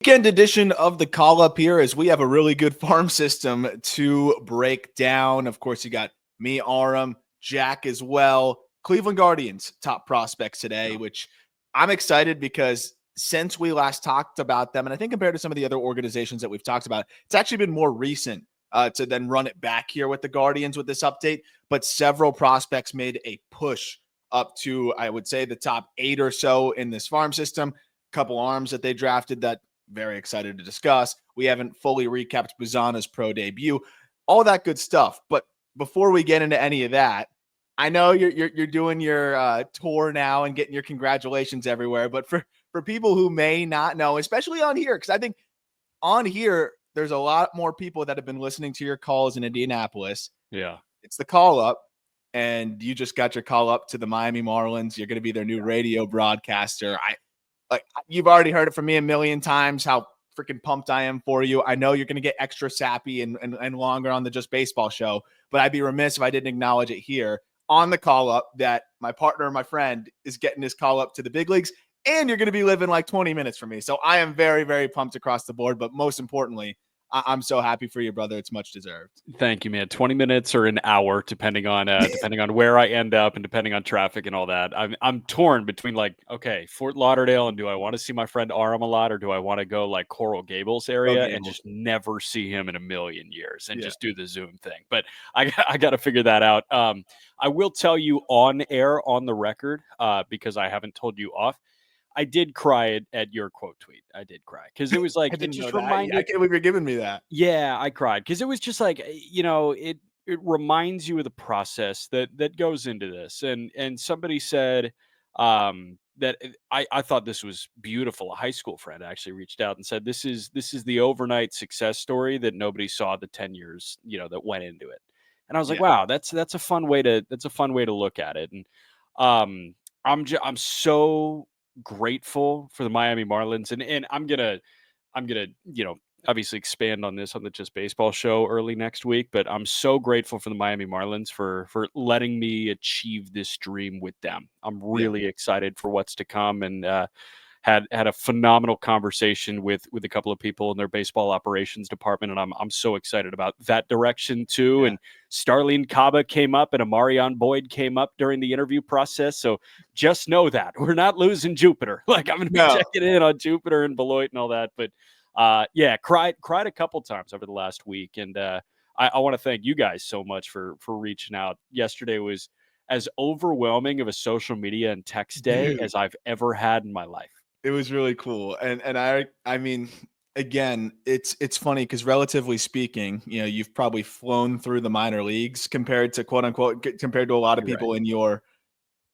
Weekend edition of the call up here as we have a really good farm system to break down. Of course, you got me, Aram, Jack as well. Cleveland Guardians top prospects today, which I'm excited because since we last talked about them, and I think compared to some of the other organizations that we've talked about, it's actually been more recent to then run it back here with the Guardians with this update. But several prospects made a push up to, I would say, the top 8 or so in this farm system. Couple arms that they drafted that very excited to discuss. We haven't fully recapped Bazzana's pro debut, all that good stuff. But before we get into any of that, I know you're doing your tour now and getting your congratulations everywhere. But for people who may not know, especially on here, because I think on here there's a lot more people that have been listening to your calls in Indianapolis. Yeah, it's the call up, and you just got your call up to the Miami Marlins. You're going to be their new radio broadcaster. Like, you've already heard it from me a million times how freaking pumped I am for you. I know you're going to get extra sappy and longer on the Just Baseball show, but I'd be remiss if I didn't acknowledge it here on the call up that my partner, my friend, is getting his call up to the big leagues, and you're going to be living like 20 minutes from me. So I am very, very pumped across the board, but most importantly, I'm so happy for you, brother. It's much deserved. Thank you, man. 20 minutes or an hour, depending on where I end up and depending on traffic and all that. I'm torn between okay, Fort Lauderdale, and do I want to see my friend Aram a lot, or do I want to go like Coral Gables area and just never see him in a million years and just do the Zoom thing? But I got to figure that out. I will tell you on air, on the record, because I haven't told you off. I did cry at your quote tweet. I did cry because it was like it just reminded. I can't believe you're giving me that. Yeah, I cried because it was just like, it reminds you of the process that goes into this. And somebody said that I thought this was beautiful. A high school friend actually reached out and said this is the overnight success story that nobody saw the 10 years that went into it. And I was like, wow, that's a fun way to look at it. And I'm so grateful for the Miami Marlins, and I'm gonna obviously expand on this on the Just Baseball show early next week, but I'm so grateful for the Miami Marlins for letting me achieve this dream with them. I'm really excited for what's to come, and had a phenomenal conversation with a couple of people in their baseball operations department, and I'm so excited about that direction too. And Starlene Caba came up, and Amarion Boyd came up during the interview process. So just know that we're not losing Jupiter. Like, I'm going to be checking in on Jupiter and Beloit and all that. But cried a couple times over the last week, and I want to thank you guys so much for reaching out. Yesterday was as overwhelming of a social media and text day as I've ever had in my life. It was really cool. And I mean, again, it's funny because relatively speaking, you've probably flown through the minor leagues compared to quote unquote, compared to a lot of people in your,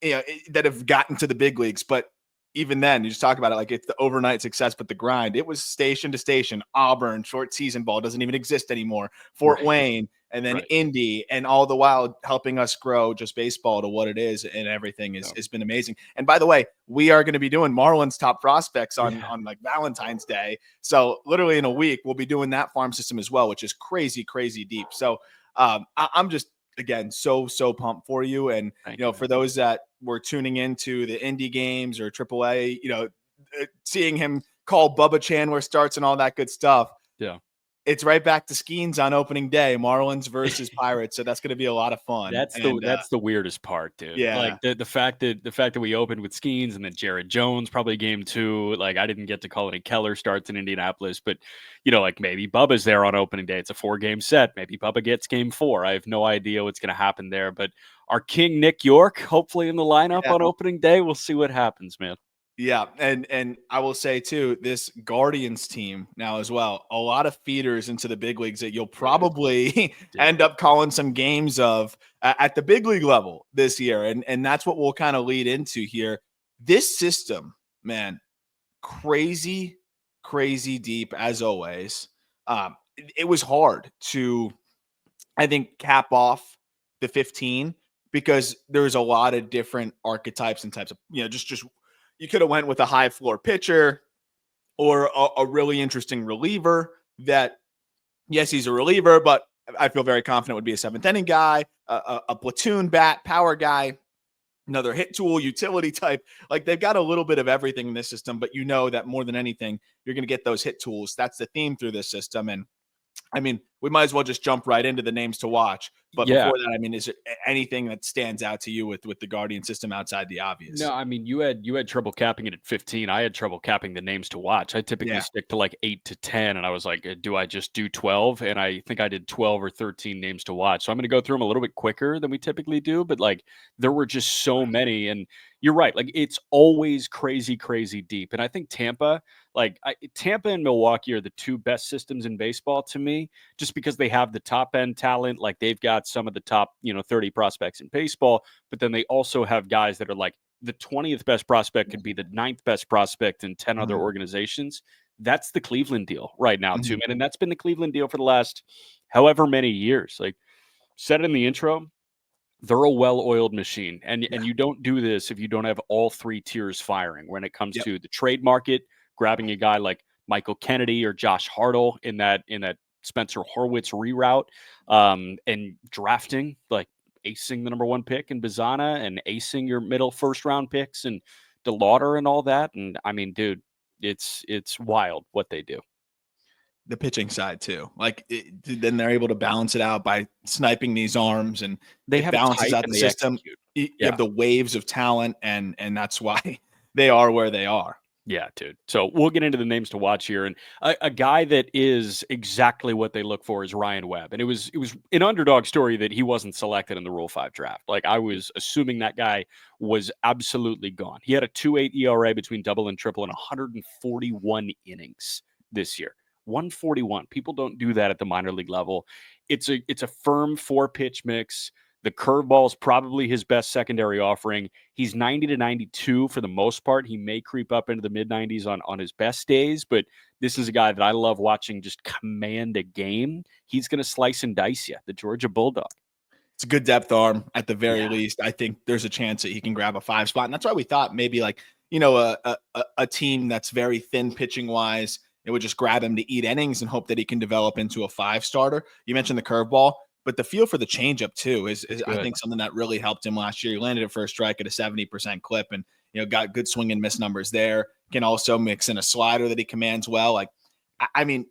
that have gotten to the big leagues. But even then, you just talk about it like it's the overnight success, but the grind. It was station to station. Auburn, short season ball doesn't even exist anymore. Fort Wayne, and then Indy, and all the while helping us grow Just Baseball to what it is, and everything has been amazing. And by the way, we are going to be doing Marlins top prospects on like Valentine's Day. So literally in a week, we'll be doing that farm system as well, which is crazy, crazy deep. So I'm just, again, so pumped for you. And, for those that were tuning into the indie games or AAA, seeing him call Bubba Chandler starts and all that good stuff. Yeah. It's right back to Skeens on opening day, Marlins versus Pirates. So that's going to be a lot of fun. That's the weirdest part, dude. Yeah. Like the fact that we opened with Skeens and then Jared Jones, probably game 2. Like, I didn't get to call any Keller starts in Indianapolis, but like maybe Bubba's there on opening day. It's a 4-game set. Maybe Bubba gets game 4. I have no idea what's going to happen there, but our King Nick York, hopefully in the lineup on opening day. We'll see what happens, man. Yeah, and I will say too, this Guardians team now as well, a lot of feeders into the big leagues that you'll probably end up calling some games of at the big league level this year, and that's what we'll kind of lead into here. This system, man, crazy deep as always. It was hard to, I think, cap off the 15 because there's a lot of different archetypes and types of, just you could have went with a high floor pitcher or a really interesting reliever that, yes, he's a reliever, but I feel very confident would be a 7th inning guy, a platoon bat power guy. another hit tool, utility type. Like they've got a little bit of everything in this system, but you know that more than anything, you're going to get those hit tools. That's the theme through this system. And I mean, we might as well just jump right into the names to watch. But Yeah. before that, I mean, is there anything that stands out to you with the Guardian system outside the obvious? No, I mean you had trouble capping it at 15. I had trouble capping the names to watch. I typically stick to like 8 to 10, and I was like, do I just do 12? And I think I did 12 or 13 names to watch. So I'm going to go through them a little bit quicker than we typically do, but like there were just so many, and you're right. Like it's always crazy, crazy deep. And I think Tampa and Milwaukee are the two best systems in baseball to me, just because they have the top end talent. Like they've got some of the top, 30 prospects in baseball, but then they also have guys that are like the 20th best prospect could be the 9th best prospect in 10 other organizations. That's the Cleveland deal right now, too, man. And that's been the Cleveland deal for the last however many years. Like said in the intro, they're a well-oiled machine. And you don't do this if you don't have all three tiers firing when it comes to the trade market, grabbing a guy like Michael Kennedy or Josh Hartle in that Spencer Horwitz reroute, and drafting, like acing the number 1 pick in Bazzana and acing your middle first round picks and DeLauter and all that. And I mean, dude, it's wild what they do. The pitching side too, then they're able to balance it out by sniping these arms, and they it balances out the system. You have the waves of talent, and that's why they are where they are. Yeah, dude. So we'll get into the names to watch here. And a guy that is exactly what they look for is Ryan Webb. And it was an underdog story that he wasn't selected in the Rule 5 draft. Like I was assuming that guy was absolutely gone. He had a 2.8 ERA between double and triple in 141 innings this year. 141. People don't do that at the minor league level. It's a firm 4-pitch mix. The curveball is probably his best secondary offering. He's 90 to 92 for the most part. He may creep up into the mid-90s on his best days, but this is a guy that I love watching just command a game. He's going to slice and dice you, the Georgia Bulldog. It's a good depth arm at the very least. I think there's a chance that he can grab a 5 spot. And that's why we thought maybe a team that's very thin pitching-wise, it would just grab him to eat innings and hope that he can develop into a 5 starter. You mentioned the curveball. But the feel for the changeup too is I think something that really helped him last year. He landed at first strike at a 70% clip, and got good swing and miss numbers there. Can also mix in a slider that he commands well. Like, I mean,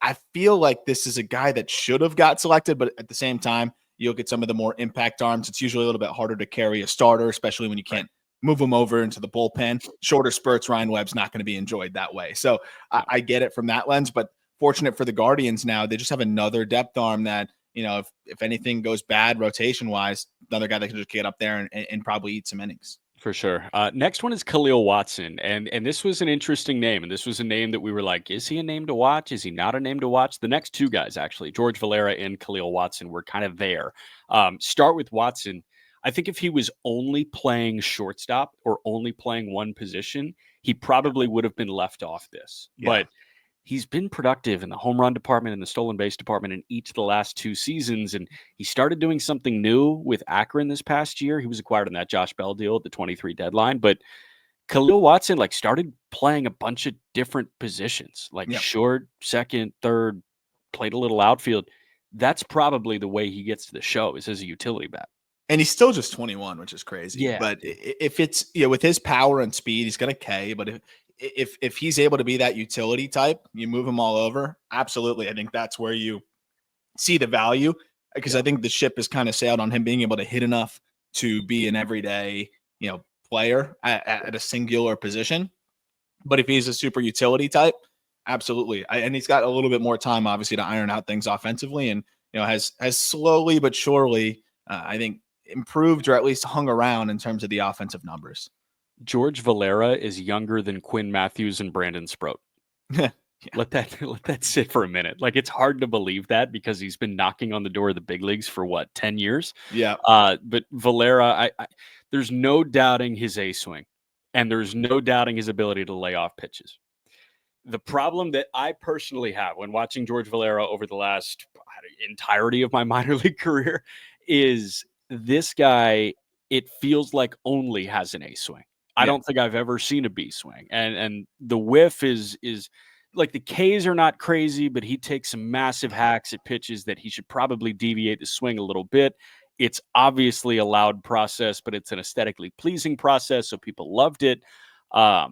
I feel like this is a guy that should have got selected, but at the same time, you'll get some of the more impact arms. It's usually a little bit harder to carry a starter, especially when you can't move him over into the bullpen. Shorter spurts, Ryan Webb's not going to be enjoyed that way. So I get it from that lens, but fortunate for the Guardians now, they just have another depth arm that, if anything goes bad rotation wise, another guy that can just get up there and probably eat some innings. For sure. Next one is Khalil Watson. And this was an interesting name. And this was a name that we were like, is he a name to watch? Is he not a name to watch? The next two guys, actually, George Valera and Khalil Watson, were kind of there. Start with Watson. I think if he was only playing shortstop or only playing one position, he probably would have been left off this. Yeah. But he's been productive in the home run department and the stolen base department in each of the last 2 seasons. And he started doing something new with Akron this past year. He was acquired in that Josh Bell deal at the 23 deadline. But Khalil Watson started playing a bunch of different positions, short, second, third, played a little outfield. That's probably the way he gets to the show, is as a utility bat. And he's still just 21, which is crazy. Yeah. But if it's, with his power and speed, he's going to K. But if he's able to be that utility type, you move him all over. Absolutely. I think that's where you see the value, because I think the ship has kind of sailed on him being able to hit enough to be an everyday, player at a singular position. But if he's a super utility type, absolutely. And he's got a little bit more time, obviously, to iron out things offensively, and, has slowly but surely, I think, improved or at least hung around in terms of the offensive numbers. George Valera is younger than Quinn Matthews and Brandon Sproat. Let that sit for a minute. It's hard to believe that, because he's been knocking on the door of the big leagues for 10 years. Yeah. But Valera, there's no doubting his A swing, and there's no doubting his ability to lay off pitches. The problem that I personally have when watching George Valera over the last entirety of my minor league career is this guy, it feels like only has an A swing. I don't think I've ever seen a B swing. And the whiff is like, the Ks are not crazy, but he takes some massive hacks at pitches that he should probably deviate the swing a little bit. It's obviously a loud process, but it's an aesthetically pleasing process, so people loved it. I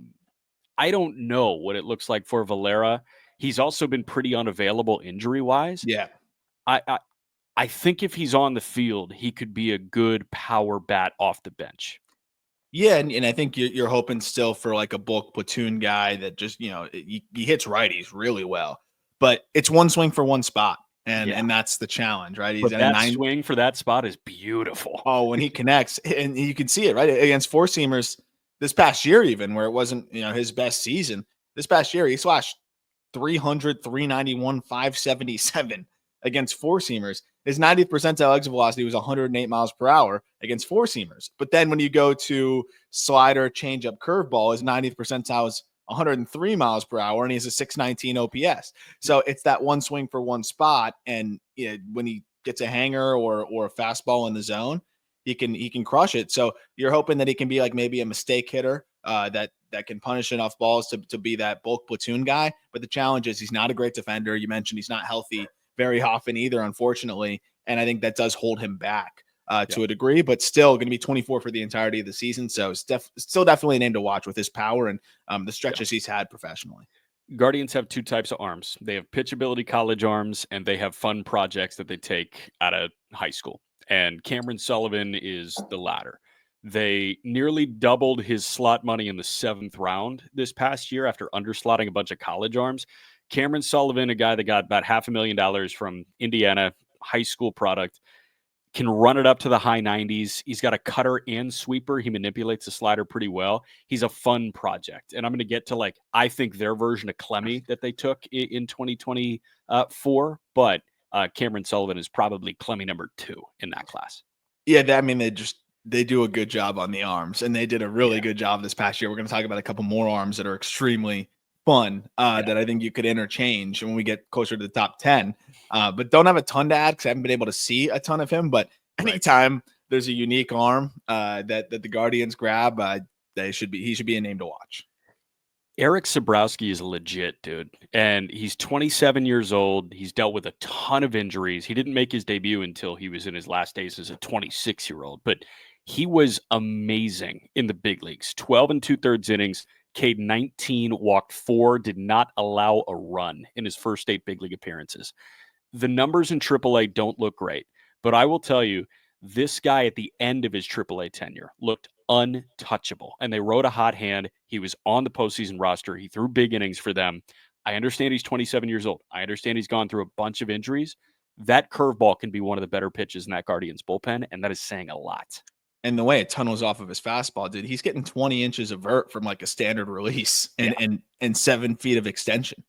don't know what it looks like for Valera. He's also been pretty unavailable injury-wise. Yeah. I think if he's on the field, he could be a good power bat off the bench. Yeah, and I think you're hoping still for like a bulk platoon guy that just, he hits righties really well. But it's one swing for one spot, and that's the challenge, right? He's But at that swing for that spot is beautiful. Oh, when he connects, and you can see it, right? Against four-seamers this past year, even where it wasn't, his best season. This past year, he slashed 300, 391, 577 against four-seamers. His 90th percentile exit velocity was 108 miles per hour against four-seamers. But then when you go to slider, changeup, curveball, his 90th percentile is 103 miles per hour, and he has a 619 OPS. So it's that one swing for one spot. And when he gets a hanger or a fastball in the zone, he can crush it. So you're hoping that he can be like maybe a mistake hitter that can punish enough balls to be that bulk platoon guy. But the challenge is he's not a great defender. You mentioned he's not healthy very often either, unfortunately. And I think that does hold him back to a degree, but still going to be 24 for the entirety of the season. So it's still definitely a name to watch with his power and the stretches he's had professionally. Guardians have two types of arms. They have pitchability college arms, and they have fun projects that they take out of high school. And Cameron Sullivan is the latter. They nearly doubled his slot money in the 7th round this past year after underslotting a bunch of college arms. Cameron Sullivan, a guy that got about $500,000 from Indiana, high school product, can run it up to the high 90s. He's got a cutter and sweeper. He manipulates the slider pretty well. He's a fun project. And I'm going to get to, I think their version of Clemmy that they took in 2024. But Cameron Sullivan is probably Clemmy number 2 in that class. Yeah, they do a good job on the arms, and they did a really good job this past year. We're going to talk about a couple more arms that are extremely fun that I think you could interchange when we get closer to the top 10. But don't have a ton to add because I haven't been able to see a ton of him. But anytime there's a unique arm that the Guardians grab, he should be a name to watch. Eric Sabrowski is legit, dude. And he's 27 years old. He's dealt with a ton of injuries. He didn't make his debut until he was in his last days as a 26-year-old. But he was amazing in the big leagues. 12 2/3 innings, K'd 19, walked 4, did not allow a run in his first 8 big league appearances. The numbers in AAA don't look great. But I will tell you, this guy at the end of his AAA tenure looked untouchable. And they rode a hot hand. He was on the postseason roster. He threw big innings for them. I understand he's 27 years old. I understand he's gone through a bunch of injuries. That curveball can be one of the better pitches in that Guardians bullpen, and that is saying a lot. And the way it tunnels off of his fastball, dude, he's getting 20 inches of vert from like a standard release and 7 feet of extension.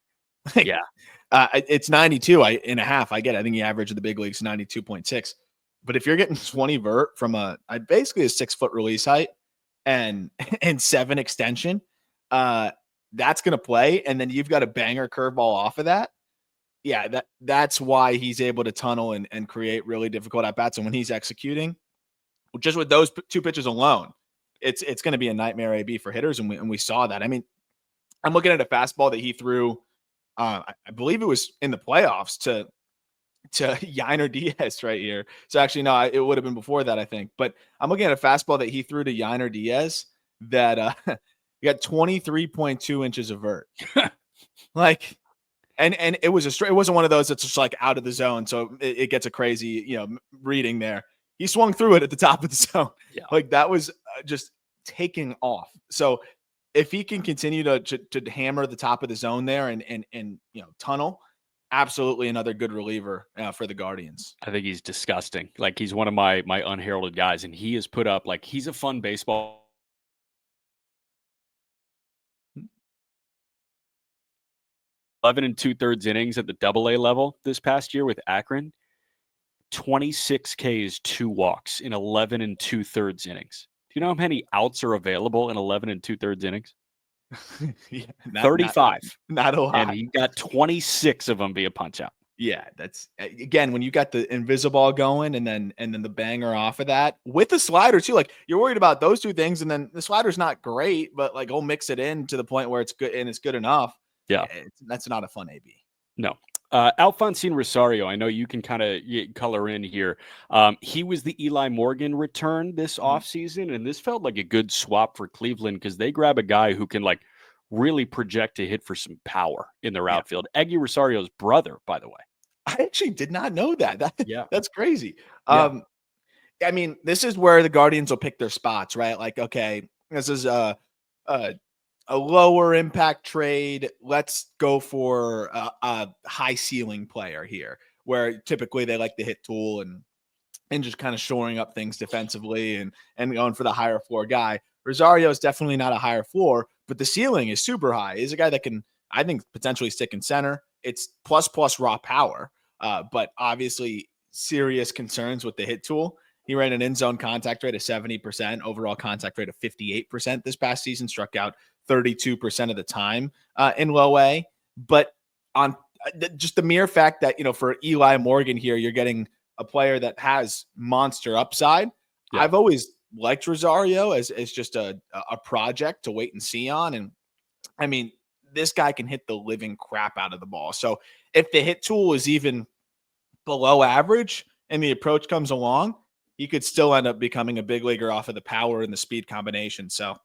It's 92 and a half. I get it. I think the average of the big leagues is 92.6. But if you're getting 20 vert from basically a 6-foot release height and 7 extension, that's going to play. And then you've got a banger curveball off of that. Yeah, that's why he's able to tunnel and create really difficult at-bats. And when he's executing, just with those 2 pitches alone, it's going to be a nightmare AB for hitters. And we saw that. I mean, I'm looking at a fastball that he threw, I believe it was in the playoffs to Yainer Diaz right here. So actually, no, it would have been before that, I think. But I'm looking at a fastball that he threw to Yainer Diaz that he got 23.2 inches of vert. And it was it wasn't one of those that's just like out of the zone. So it gets a crazy, reading there. He swung through it at the top of the zone. Yeah. That was just taking off. So if he can continue to hammer the top of the zone there and tunnel, absolutely another good reliever for the Guardians. I think he's disgusting. He's one of my unheralded guys, and he has put up he's a fun baseball. 11 2/3 innings at the AA level this past year with Akron. 26 Ks, 2 walks in 11 2/3 innings. Do you know how many outs are available in 11 2/3 innings? 35. Not a lot. And he got 26 of them via punch out. Yeah, that's again when you got the invisible going and then the banger off of that with the slider too. You're worried about those 2 things, and then the slider's not great, but he'll mix it in to the point where it's good and it's good enough. Yeah, that's not a fun AB. No. Alphonsine Rosario, I know you can kind of color in here. He was the Eli Morgan return this offseason, and this felt like a good swap for Cleveland because they grab a guy who can like really project to hit for some power in their outfield. Eggy Rosario's brother, by the way. I actually did not know that. That's crazy. Yeah. I mean, this is where the Guardians will pick their spots, right? Like, okay, this is a lower impact trade. Let's go for a high ceiling player here, where typically they like the hit tool and just kind of shoring up things defensively and going for the higher floor guy. Rosario is definitely not a higher floor, but the ceiling is super high. He's a guy that can, I think, potentially stick in center. It's plus raw power, but obviously serious concerns with the hit tool. He ran an in-zone contact rate of 70%, overall contact rate of 58% this past season, struck out 32% of the time in low A. But on just the mere fact that, for Eli Morgan here, you're getting a player that has monster upside. Yeah. I've always liked Rosario as just a project to wait and see on. And I mean, this guy can hit the living crap out of the ball. So if the hit tool is even below average and the approach comes along, he could still end up becoming a big leaguer off of the power and the speed combination. So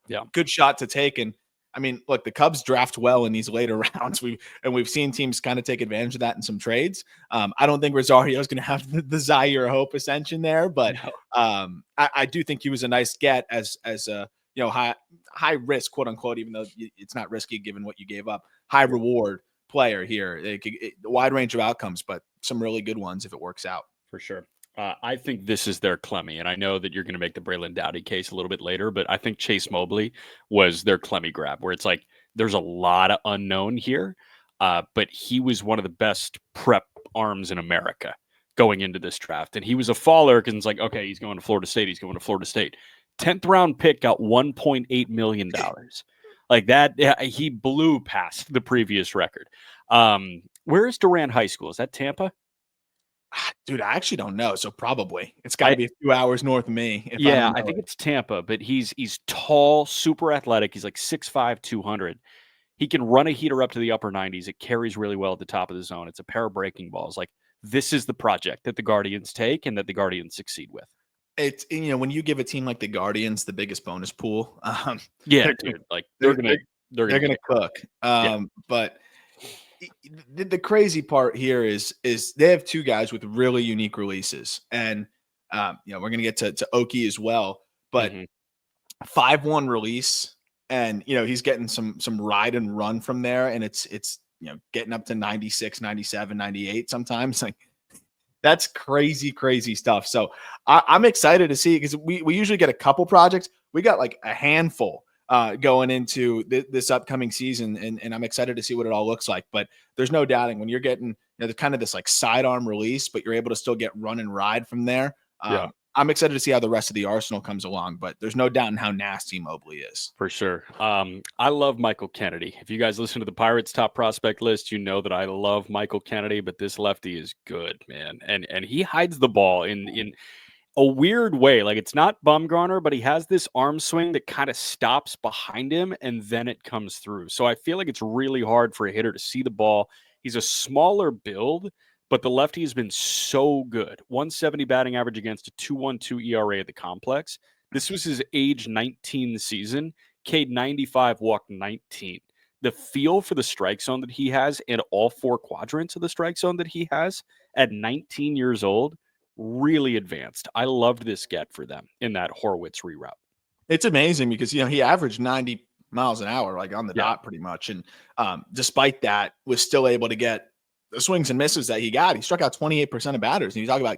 yeah, good shot to take. And I mean, look, the Cubs draft well in these later rounds. We've seen teams kind of take advantage of that in some trades. I don't think Rosario is going to have the Zaire Hope ascension there, but no. I do think he was a nice get as a high risk, quote unquote, even though it's not risky given what you gave up. High reward player here. A wide range of outcomes, but some really good ones if it works out. For sure. I think this is their Clemmy, and I know that you're going to make the Braylon Doughty case a little bit later, but I think Chase Mobley was their Clemmy grab, where it's like there's a lot of unknown here, but he was one of the best prep arms in America going into this draft, and he was a faller because it's like, okay, he's going to Florida State, 10th round pick, got $1.8 million. Like that, he blew past the previous record. Where is Durant High School? Is that Tampa? Dude, I actually don't know. So probably it's got to be a few hours north of me. I think it's Tampa, but he's tall, super athletic. He's like 6'5", 200. He can run a heater up to the upper 90s. It carries really well at the top of the zone. It's a pair of breaking balls. Like this is the project that the Guardians take and that the Guardians succeed with. It's, when you give a team like the Guardians the biggest bonus pool, they're gonna cook. But the crazy part here is they have two guys with really unique releases, and we're gonna get to Oakie as well, but 5-1 release, and he's getting some ride and run from there, and it's getting up to 96, 97, 98 sometimes. Like that's crazy stuff. So I'm excited to see, because we usually get a couple projects. We got like a handful going into this upcoming season, and I'm excited to see what it all looks like. But there's no doubting when you're getting kind of this like sidearm release, but you're able to still get run and ride from there. I'm excited to see how the rest of the arsenal comes along, but there's no doubt in how nasty Mobley is. For sure. I love Michael Kennedy. If you guys listen to the Pirates top prospect list, you know that I love Michael Kennedy, but this lefty is good, man. And he hides the ball in a weird way. Like it's not Bumgarner, but he has this arm swing that kind of stops behind him and then it comes through. So I feel like it's really hard for a hitter to see the ball. He's a smaller build, but the lefty has been so good. 170 batting average against a 2.12 ERA at the complex. This was his age 19 season. K'd 95, walked 19. The feel for the strike zone that he has and all four quadrants of the strike zone that he has at 19 years old, really advanced. I loved this get for them in that Horwitz reroute. It's amazing because, he averaged 90 miles an hour, like on the dot pretty much. And despite that, was still able to get the swings and misses that he got. He struck out 28% of batters. And you talk about,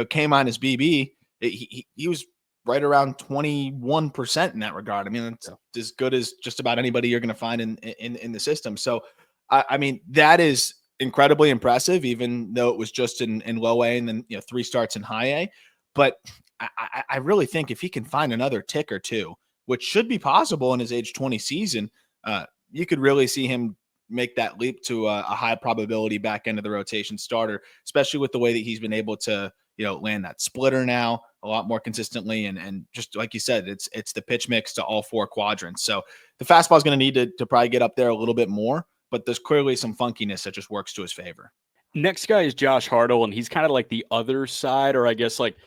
K-minus BB, he was right around 21% in that regard. I mean, it's as good as just about anybody you're going to find in the system. So, I mean, that is incredibly impressive, even though it was just in low A and then 3 starts in high A. But I really think if he can find another tick or two, which should be possible in his age 20 season, you could really see him make that leap to a high probability back end of the rotation starter, especially with the way that he's been able to land that splitter now a lot more consistently, and just like you said, it's the pitch mix to all four quadrants. So the fastball is going to need to probably get up there a little bit more. but there's clearly some funkiness that just works to his favor. Next guy is Josh Hartle, and he's kind of like the other side, or I guess like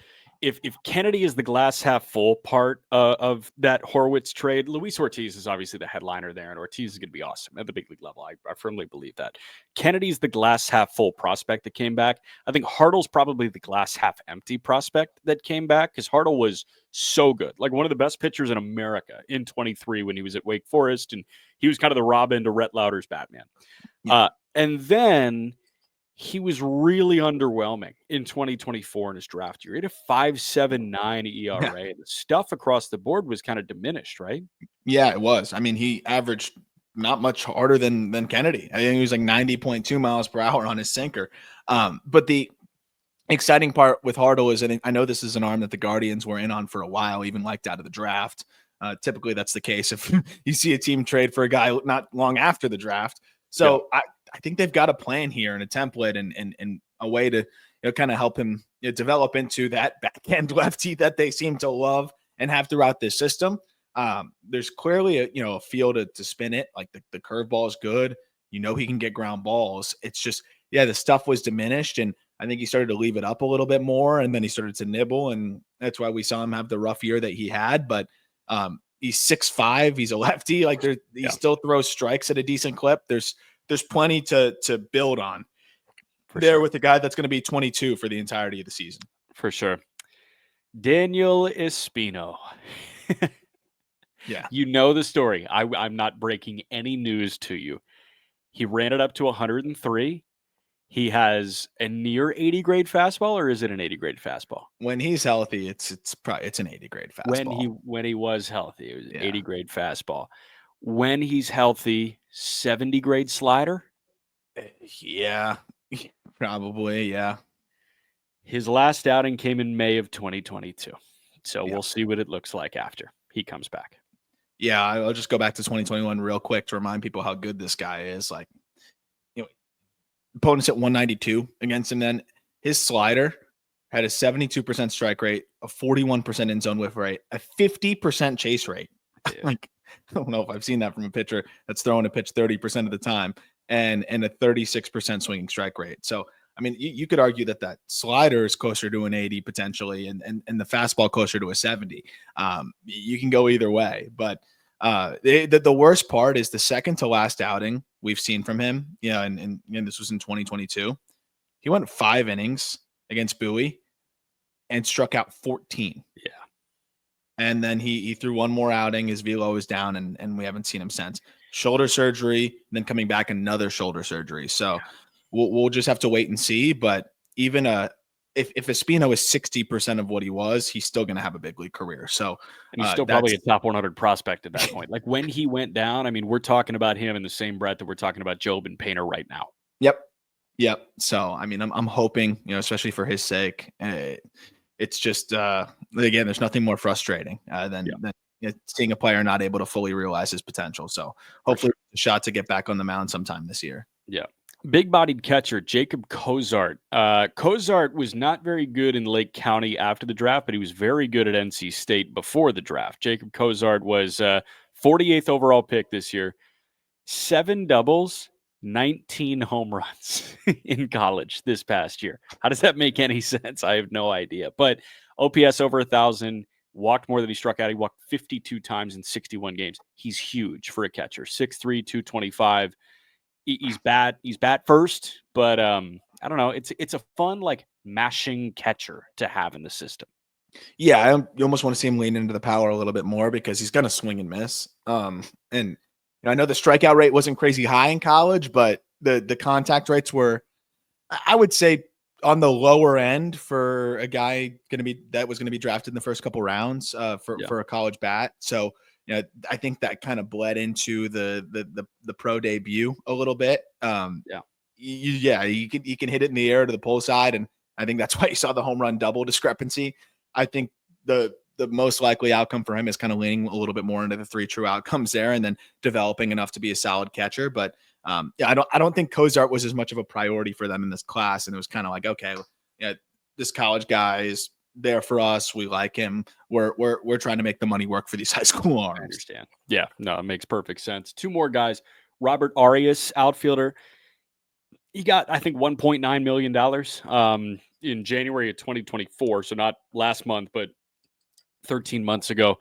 if Kennedy is the glass half full part of that Horwitz trade, Luis Ortiz is obviously the headliner there, and Ortiz is going to be awesome at the big league level. I firmly believe that. Kennedy's the glass half full prospect that came back. I think Hartle's probably the glass half empty prospect that came back, because Hartle was so good, like one of the best pitchers in America in 23 when he was at Wake Forest, and he was kind of the Robin to Rhett Lauder's Batman. Yeah. And then he was really underwhelming in 2024 in his draft year. He had a 5.79 ERA. Yeah. The stuff across the board was kind of diminished, right? Yeah, it was. I mean, he averaged not much harder than Kennedy. I think he was like 90.2 miles per hour on his sinker. But the exciting part with Hartle is, and I know this is an arm that the Guardians were in on for a while, even liked out of the draft. Typically, that's the case if you see a team trade for a guy not long after the draft. So yeah. I think they've got a plan here and a template and a way to kind of help him develop into that backhand lefty that they seem to love and have throughout this system. There's clearly a feel to spin it. Like the curveball is good. He can get ground balls. It's just, the stuff was diminished, and I think he started to leave it up a little bit more, and then he started to nibble, and that's why we saw him have the rough year that he had. But he's 6'5", he's a lefty. Like he still throws strikes at a decent clip. There's plenty to build on with a guy that's going to be 22 for the entirety of the season. For sure. Daniel Espino. Yeah. You know the story. I'm not breaking any news to you. He ran it up to 103. He has a near 80 grade fastball, or is it an 80 grade fastball? When he's healthy, it's an 80 grade fastball. When he was healthy, it was an 80 grade fastball. When he's healthy, 70 grade slider? Yeah, probably, yeah. His last outing came in May of 2022. So we'll see what it looks like after he comes back. Yeah, I'll just go back to 2021 real quick to remind people how good this guy is. Like, opponents at 192 against him. Then his slider had a 72% strike rate, a 41% in zone whiff rate, a 50% chase rate. Like, I don't know if I've seen that from a pitcher that's throwing a pitch 30% of the time, and a 36% swinging strike rate. So, I mean, you could argue that slider is closer to an 80 potentially, and the fastball closer to a 70. You can go either way, but the worst part is the second to last outing we've seen from him. And this was in 2022. He went 5 innings against Bowie and struck out 14. Yeah. And then he threw one more outing. His velo is down, and we haven't seen him since. Shoulder surgery, then coming back, another shoulder surgery. So we'll just have to wait and see. But even if Espino is 60% of what he was, he's still going to have a big league career. So and he's still probably a top 100 prospect at that point. Like when he went down, I mean, we're talking about him in the same breath that we're talking about Job and Painter right now. Yep. So, I mean, I'm hoping, especially for his sake, it's just, again, there's nothing more frustrating than seeing a player not able to fully realize his potential. So hopefully a shot to get back on the mound sometime this year. Yeah. Big-bodied catcher, Jacob Cozart. Cozart was not very good in Lake County after the draft, but he was very good at NC State before the draft. Jacob Cozart was 48th overall pick this year. 7 doubles, 19 home runs in college this past year. How does that make any sense? I have no idea. But OPS over 1,000, walked more than he struck out. He walked 52 times in 61 games. He's huge for a catcher. 6'3", 225. He's bat first, but I don't know. It's a fun, like, mashing catcher to have in the system. Yeah, you almost want to see him lean into the power a little bit more because he's going to swing and miss. And I know the strikeout rate wasn't crazy high in college, but the contact rates were, I would say, on the lower end for a guy that was going to be drafted in the first couple rounds for a college bat. So, I think that kind of bled into the pro debut a little bit. You can hit it in the air to the pull side, and I think that's why you saw the home run double discrepancy. I think the most likely outcome for him is kind of leaning a little bit more into the 3 true outcomes there, and then developing enough to be a solid catcher. But I don't think Cozart was as much of a priority for them in this class, and it was kind of like, okay, this college guy is there for us. We like him. We're trying to make the money work for these high school arms. I understand. Yeah, no, it makes perfect sense. 2 more guys. Robert Arias, outfielder. He got, I think, $1.9 million in January of 2024. So not last month, but 13 months ago.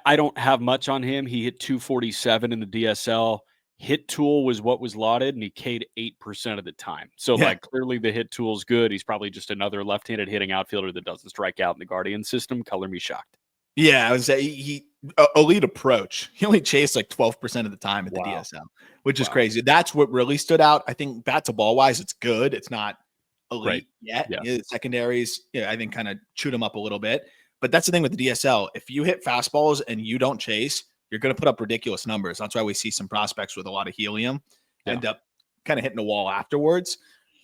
I don't have much on him. He hit 247 in the DSL. Hit tool was what was lauded, and he K'd 8% of the time. So, clearly the hit tool's good. He's probably just another left-handed hitting outfielder that doesn't strike out in the Guardian system. Color me shocked. Yeah, I would say he elite approach. He only chased like 12% of the time at the DSL, which is crazy. That's what really stood out. I think bat to ball wise, it's good. It's not elite yet. Yeah. The secondaries, I think kind of chewed him up a little bit. But that's the thing with the DSL. If you hit fastballs and you don't chase, you're going to put up ridiculous numbers. That's why we see some prospects with a lot of helium end up kind of hitting the wall afterwards.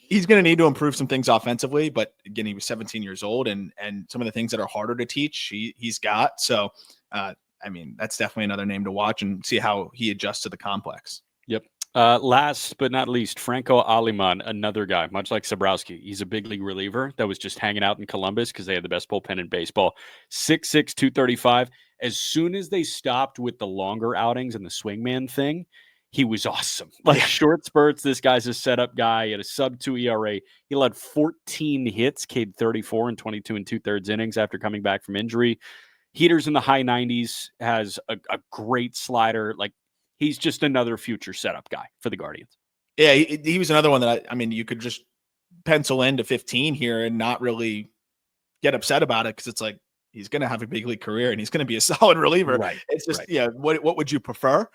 He's going to need to improve some things offensively, but again, he was 17 years old, and some of the things that are harder to teach, he's got. So, I mean, that's definitely another name to watch and see how he adjusts to the complex. Yep. Last but not least, Franco Aliman, another guy, much like Sabrowski. He's a big league reliever that was just hanging out in Columbus because they had the best bullpen in baseball. 6'6", 235. As soon as they stopped with the longer outings and the swingman thing, he was awesome. Short spurts, this guy's a setup guy. He had a sub-2 ERA. He led 14 hits, K'd 34 in 22 2/3 innings after coming back from injury. Heaters in the high 90s, has a great slider. He's just another future setup guy for the Guardians. Yeah, he was another one that I mean, you could just pencil into 15 here and not really get upset about it because it's like he's going to have a big league career and he's going to be a solid reliever. Right. It's just what would you prefer?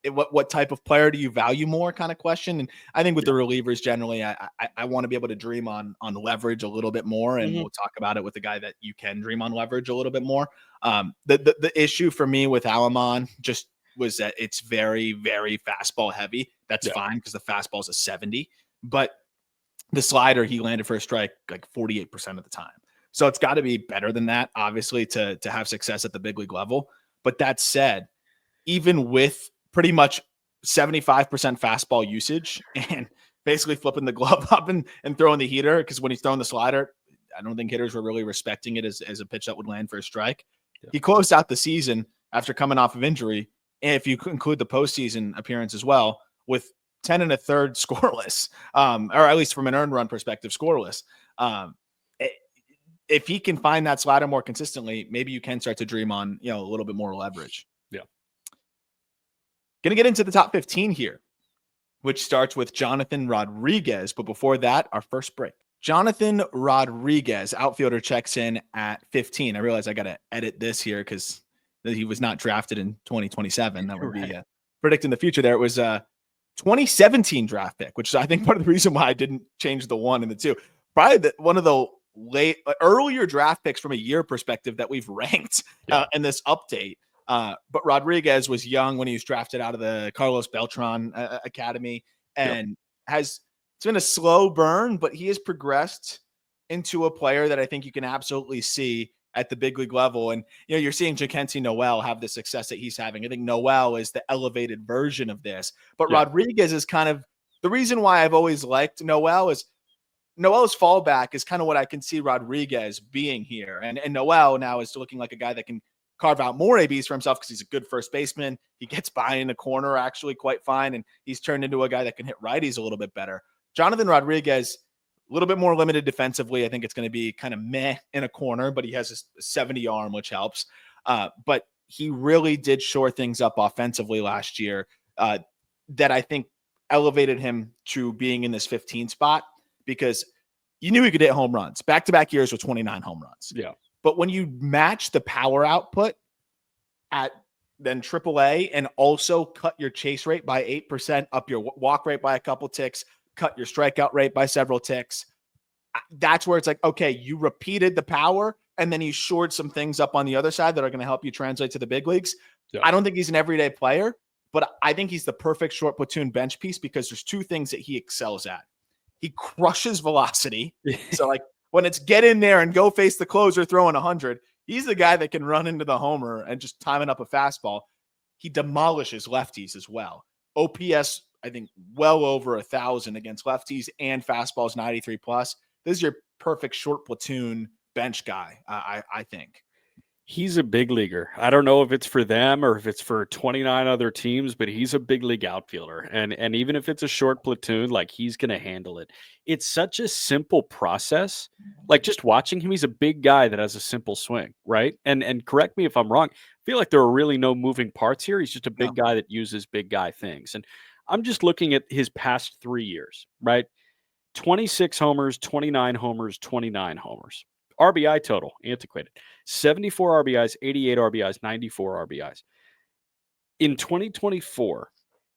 What type of player do you value more? Kind of question. And I think with the relievers generally, I want to be able to dream on leverage a little bit more, and we'll talk about it with the guy that you can dream on leverage a little bit more. The issue for me with Aliman just was that it's very, very fastball heavy. That's fine because the fastball is a 70, but the slider he landed for a strike like 48% of the time. So it's got to be better than that, obviously, to have success at the big league level. But that said, even with pretty much 75% fastball usage and basically flipping the glove up and throwing the heater, because when he's throwing the slider, I don't think hitters were really respecting it as a pitch that would land for a strike. Yeah. He closed out the season after coming off of injury, and if you include the postseason appearance as well, with 10 1/3 scoreless, or at least from an earned run perspective, scoreless. If he can find that slider more consistently, maybe you can start to dream on, a little bit more leverage. Yeah. Going to get into the top 15 here, which starts with Johnathan Rodriguez. But before that, our first break. Johnathan Rodriguez, outfielder, checks in at 15. I realize I got to edit this here because he was not drafted in 2027. That would be predicting the future there. It was a 2017 draft pick, which is, I think, part of the reason why I didn't change the 1 and the 2. Probably one of the earlier draft picks from a year perspective that we've ranked in this update. But Rodriguez was young when he was drafted out of the Carlos Beltran Academy, and it's been a slow burn, but he has progressed into a player that I think you can absolutely see at the big league level. And, you're seeing Jackenzie Noel have the success that he's having. I think Noel is the elevated version of this, but Rodriguez is kind of the reason why I've always liked Noel is Noel's fallback is kind of what I can see Rodriguez being here. And Noel now is looking like a guy that can carve out more ABs for himself because he's a good first baseman. He gets by in the corner actually quite fine, and he's turned into a guy that can hit righties a little bit better. Johnathan Rodriguez, a little bit more limited defensively. I think it's going to be kind of meh in a corner, but he has a 70 arm, which helps. But he really did shore things up offensively last year that I think elevated him to being in this 15 spot because you knew he could hit home runs. Back-to-back years with 29 home runs. Yeah. But when you match the power output at then AAA and also cut your chase rate by 8%, up your walk rate by a couple ticks, cut your strikeout rate by several ticks, that's where it's like, okay, you repeated the power and then you shored some things up on the other side that are going to help you translate to the big leagues. Yeah. I don't think he's an everyday player, but I think he's the perfect short platoon bench piece because there's two things that he excels at. He crushes velocity. So like when it's get in there and go face the closer throwing 100, he's the guy that can run into the homer and just timing up a fastball. He demolishes lefties as well. OPS, I think, well over 1,000 against lefties and fastballs 93 plus. This is your perfect short platoon bench guy, I think. He's a big leaguer. I don't know if it's for them or if it's for 29 other teams, but he's a big league outfielder. And even if it's a short platoon, like he's going to handle it. It's such a simple process. Like just watching him, he's a big guy that has a simple swing, right? And correct me if I'm wrong. I feel like there are really no moving parts here. He's just a big guy that uses big guy things. And I'm just looking at his past 3 years, right? 26 homers, 29 homers, 29 homers. RBI total, antiquated. 74 RBIs, 88 RBIs, 94 RBIs. In 2024,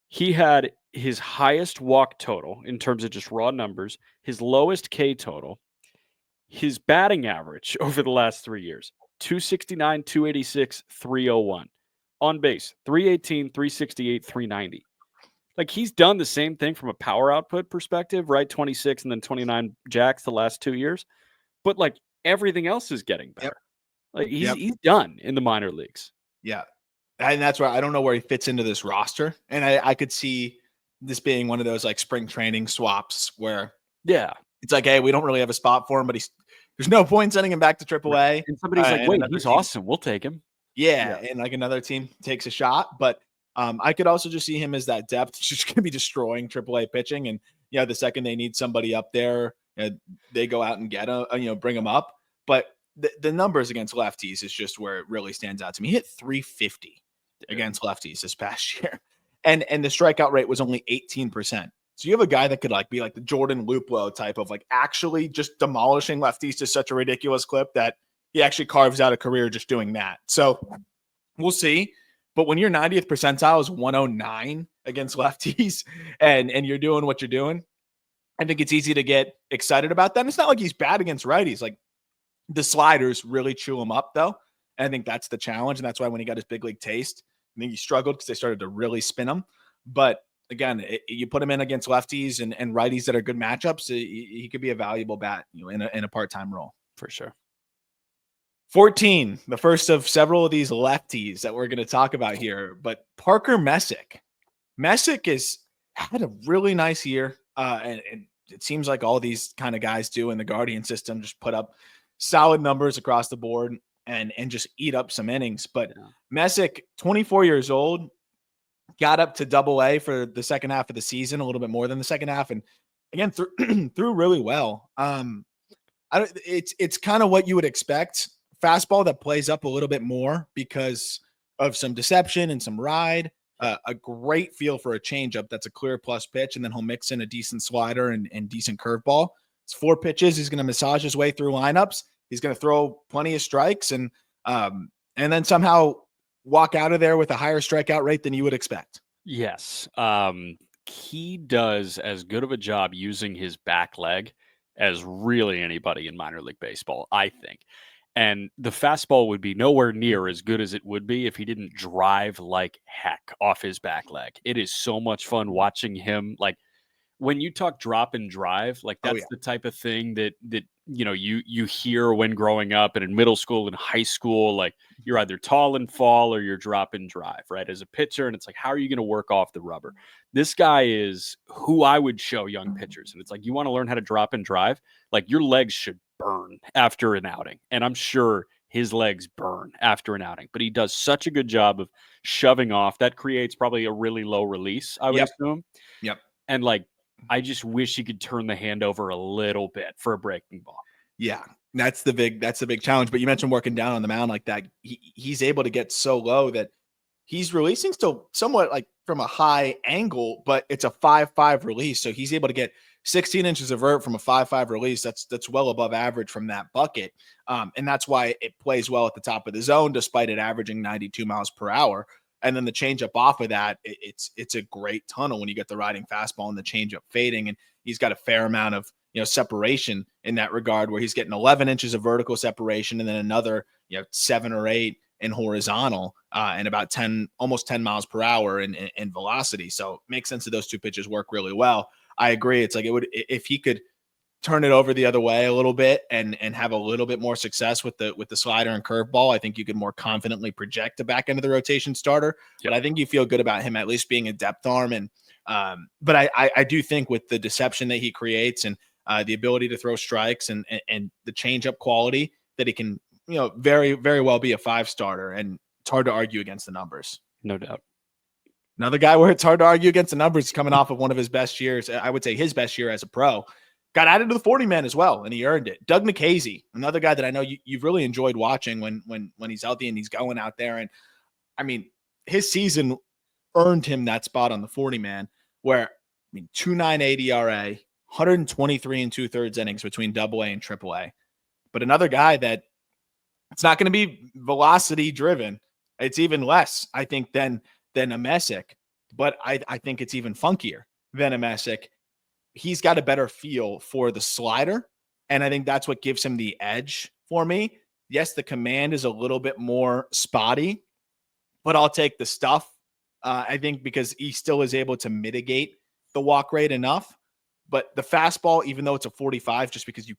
he had his highest walk total in terms of just raw numbers, his lowest K total, his batting average over the last 3 years, 269, 286, 301. On base, 318, 368, 390. Like he's done the same thing from a power output perspective, right? 26 and then 29 jacks the last 2 years. But like everything else is getting better. Yep. Like he's done in the minor leagues. Yeah. And that's where I don't know where he fits into this roster. And I could see this being one of those like spring training swaps where it's like, hey, we don't really have a spot for him, but there's no point sending him back to AAA. And somebody's like, wait, he's awesome. We'll take him. Yeah. And like another team takes a shot. But I could also just see him as that depth, just going to be destroying AAA pitching. And the second they need somebody up there, they go out and get bring him up. But the numbers against lefties is just where it really stands out to me. He hit 350 against lefties this past year. And the strikeout rate was only 18%. So you have a guy that could be like the Jordan Luplow type of like actually just demolishing lefties to such a ridiculous clip that he actually carves out a career just doing that. So we'll see. But when your 90th percentile is 109 against lefties and you're doing what you're doing, I think it's easy to get excited about that. And it's not like he's bad against righties. Like the sliders really chew him up though. And I think that's the challenge. And that's why when he got his big league taste, I think he struggled because they started to really spin him. But again, you put him in against lefties and righties that are good matchups, he could be a valuable bat in a part-time role. For sure. 14, the first of several of these lefties that we're going to talk about here. But Parker Messick. Messick has had a really nice year. And it seems like all these kind of guys do in the Guardian system, just put up solid numbers across the board and just eat up some innings. But Messick, 24 years old, got up to AA for the second half of the season, a little bit more than the second half. And again, threw really well. It's kind of what you would expect. Fastball that plays up a little bit more because of some deception and some ride. A great feel for a changeup. That's a clear plus pitch. And then he'll mix in a decent slider and decent curveball. It's 4 pitches. He's going to massage his way through lineups. He's going to throw plenty of strikes and then somehow walk out of there with a higher strikeout rate than you would expect. Yes. He does as good of a job using his back leg as really anybody in minor league baseball, I think. And the fastball would be nowhere near as good as it would be if he didn't drive like heck off his back leg. It is so much fun watching him. Like when you talk drop and drive, like that's the type of thing that you hear when growing up and in middle school and high school. Like you're either tall and fall or you're drop and drive, right? As a pitcher, and it's like, how are you going to work off the rubber? This guy is who I would show young pitchers, and it's like, you want to learn how to drop and drive. Like your legs should burn after an outing, and I'm sure his legs burn after an outing. But he does such a good job of shoving off that creates probably a really low release, I would assume. Yep. And like, I just wish he could turn the hand over a little bit for a breaking ball. Yeah, that's the big challenge. But you mentioned working down on the mound like that. He's able to get so low that he's releasing still somewhat like from a high angle, but it's a 5.5 release. So he's able to get 16 inches of vert from a 5.5 release. That's well above average from that bucket. And that's why it plays well at the top of the zone, despite it averaging 92 miles per hour. And then the changeup off of that, it's a great tunnel when you get the riding fastball and the changeup fading. And he's got a fair amount of separation in that regard, where he's getting 11 inches of vertical separation and then another 7 or 8 in horizontal and about almost 10 miles per hour in velocity. So it makes sense that those two pitches work really well. I agree. It's like it would if he could turn it over the other way a little bit and have a little bit more success with the slider and curveball. I think you could more confidently project the back end of the rotation starter. But I think you feel good about him at least being a depth arm. And but I do think with the deception that he creates and the ability to throw strikes and the changeup quality that he can very, very well be a 5-starter, and it's hard to argue against the numbers. No doubt. Another guy where it's hard to argue against the numbers, coming off of one of his best years, I would say his best year as a pro, got added to the 40-man as well, and he earned it. Doug Nikhazy, another guy that I know you've really enjoyed watching when he's healthy and he's going out there. And I mean, his season earned him that spot on the 40-man, where 2.98 ERA, 123 and 2/3 innings between AA and AAA. But another guy that it's not going to be velocity driven. It's even less, I think, than a Messick, but I think it's even funkier than a Messick. He's got a better feel for the slider, and I think that's what gives him the edge for me. Yes, the command is a little bit more spotty, but I'll take the stuff. I think because he still is able to mitigate the walk rate enough. But the fastball, even though it's a 45, just because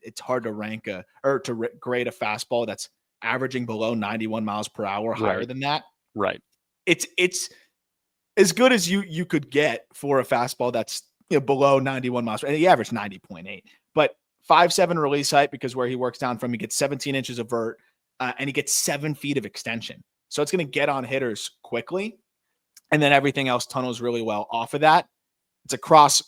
it's hard to grade a fastball that's averaging below 91 miles per hour, higher than that. Right. It's as good as you could get for a fastball that's below 91 miles. And he averaged 90.8, but 5.7 release height, because where he works down from, he gets 17 inches of vert, and he gets 7 feet of extension. So it's going to get on hitters quickly, and then everything else tunnels really well off of that. It's a cross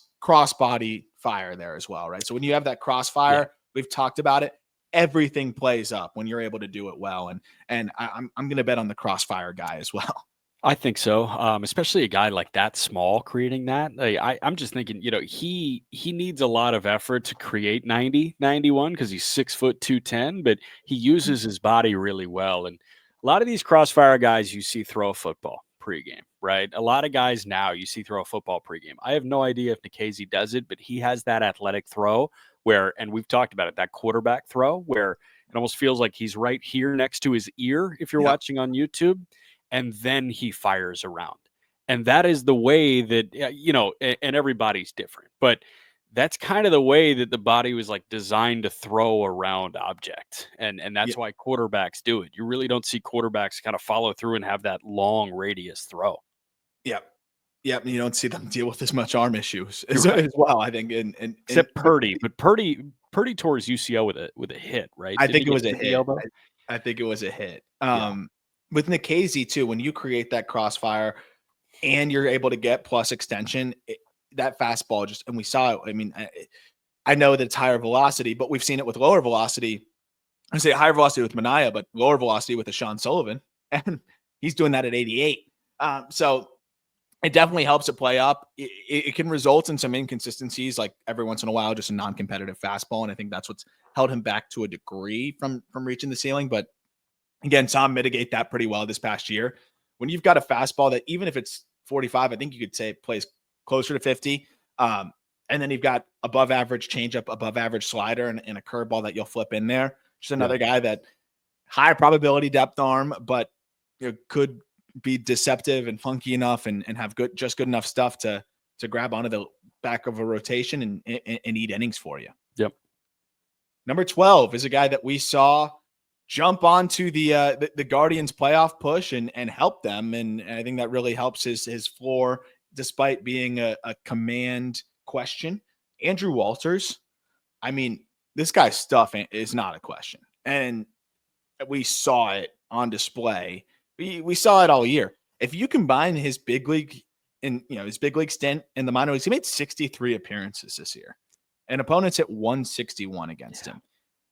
body fire there as well, right? So when you have that crossfire, we've talked about it. Everything plays up when you're able to do it well, and I'm going to bet on the crossfire guy as well. I think so, especially a guy like that small creating that. I'm just thinking, he needs a lot of effort to create 90, 91 because he's 6 foot 210, but he uses his body really well. And a lot of these crossfire guys you see throw a football pregame, right? A lot of guys now you see throw a football pregame. I have no idea if Nikhazy does it, but he has that athletic throw where, and we've talked about it, that quarterback throw where it almost feels like he's right here next to his ear if you're watching on YouTube. And then he fires around. And that is the way that, and everybody's different, but that's kind of the way that the body was like designed to throw around objects. And that's why quarterbacks do it. You really don't see quarterbacks kind of follow through and have that long radius throw. Yep. And you don't see them deal with as much arm issues as well, I think. Except Purdy, but Purdy tore his UCL with a hit, right? I think it was a hit. I think it was a hit. With Nikhazy too, when you create that crossfire and you're able to get plus extension, that fastball just, and we saw it. I mean, I know that it's higher velocity, but we've seen it with lower velocity. I say higher velocity with Mania, but lower velocity with a Sean Sullivan, and he's doing that at 88. So it definitely helps it play up. It can result in some inconsistencies, like every once in a while, just a non-competitive fastball, and I think that's what's held him back to a degree from reaching the ceiling. But again, saw him mitigate that pretty well this past year. When you've got a fastball that, even if it's 45, I think you could say it plays closer to 50. And then you've got above average changeup, above average slider, and a curveball that you'll flip in there. Just another guy that high probability depth arm, but could be deceptive and funky enough and have good enough stuff to grab onto the back of a rotation and eat innings for you. Yep. Number 12 is a guy that we saw jump onto the Guardians playoff push and help them. And I think that really helps his floor, despite being a command question. Andrew Walters. I mean, this guy's stuff is not a question. And we saw it on display. We saw it all year. If you combine his big league his big league stint in the minor leagues, he made 63 appearances this year, and opponents hit 161 against him.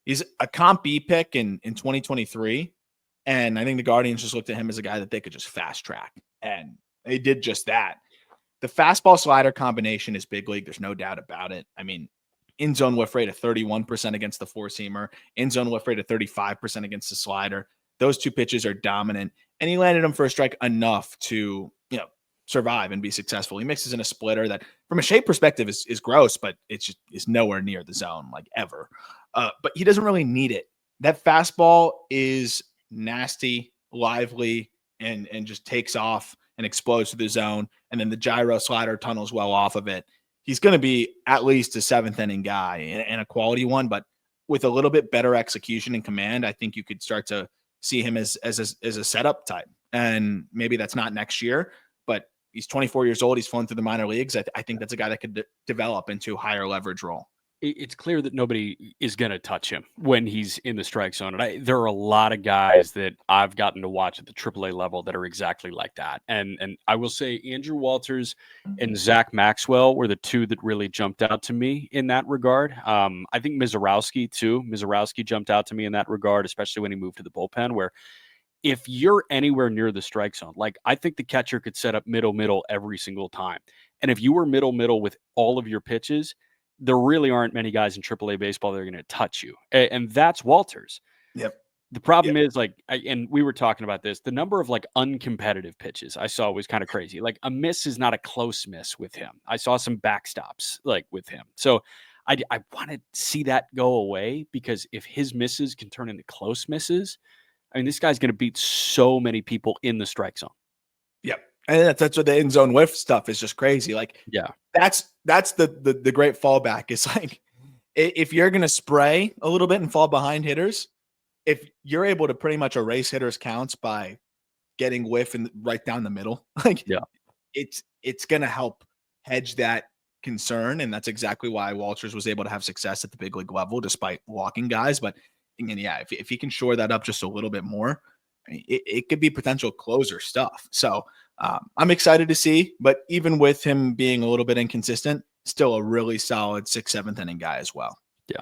He's a comp B pick in 2023. And I think the Guardians just looked at him as a guy that they could just fast track. And they did just that. The fastball slider combination is big league. There's no doubt about it. I mean, in zone whiff rate of 31% against the four seamer, in zone whiff rate of 35% against the slider. Those two pitches are dominant. And he landed them for a strike enough to, survive and be successful. He mixes in a splitter that from a shape perspective is gross, but it's just is nowhere near the zone, like ever. But he doesn't really need it. That fastball is nasty, lively, and just takes off and explodes to the zone. And then the gyro slider tunnels well off of it. He's going to be at least a 7th inning guy and a quality one, but with a little bit better execution and command, I think you could start to see him as a setup type. And maybe that's not next year, but he's 24 years old. He's flown through the minor leagues. I think that's a guy that could develop into a higher leverage role. it's clear that nobody is going to touch him when he's in the strike zone. And there are a lot of guys that I've gotten to watch at the AAA level that are exactly like that. And I will say Andrew Walters and Zach Maxwell were the two that really jumped out to me in that regard. I think Mizorowski too. Mizorowski jumped out to me in that regard, especially when he moved to the bullpen, where if you're anywhere near the strike zone, like I think the catcher could set up middle every single time. And if you were middle with all of your pitches, there really aren't many guys in AAA baseball that are going to touch you. And that's Walters. Yep. The problem is and we were talking about this, the number of like uncompetitive pitches I saw was kind of crazy. Like a miss is not a close miss with him. I saw some backstops like with him. So I want to see that go away, because if his misses can turn into close misses, I mean, this guy's going to beat so many people in the strike zone. Yep. And that's what the end zone whiff stuff is just crazy. Like, yeah, that's the great fallback. It's like, if you're going to spray a little bit and fall behind hitters, if you're able to pretty much erase hitters' counts by getting whiff and right down the middle, like, yeah, it's going to help hedge that concern. And that's exactly why Walters was able to have success at the big league level, despite walking guys. But again, yeah, if he can shore that up just a little bit more, it could be potential closer stuff. So I'm excited to see, but even with him being a little bit inconsistent, still a really solid 6th, 7th inning guy as well. Yeah.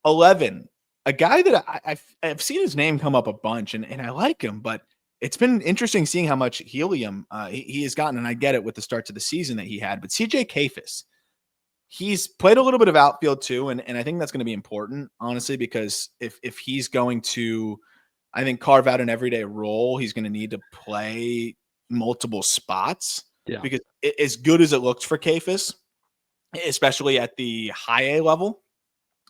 11, a guy that I've seen his name come up a bunch, and I like him, but it's been interesting seeing how much helium he has gotten. And I get it with the starts of the season that he had, but CJ Kayfus, he's played a little bit of outfield too. And I think that's going to be important, honestly, because if he's going to, I think, carve out an everyday role, he's going to need to play multiple spots. Yeah. Because as good as it looked for Kayfus, especially at the high A level,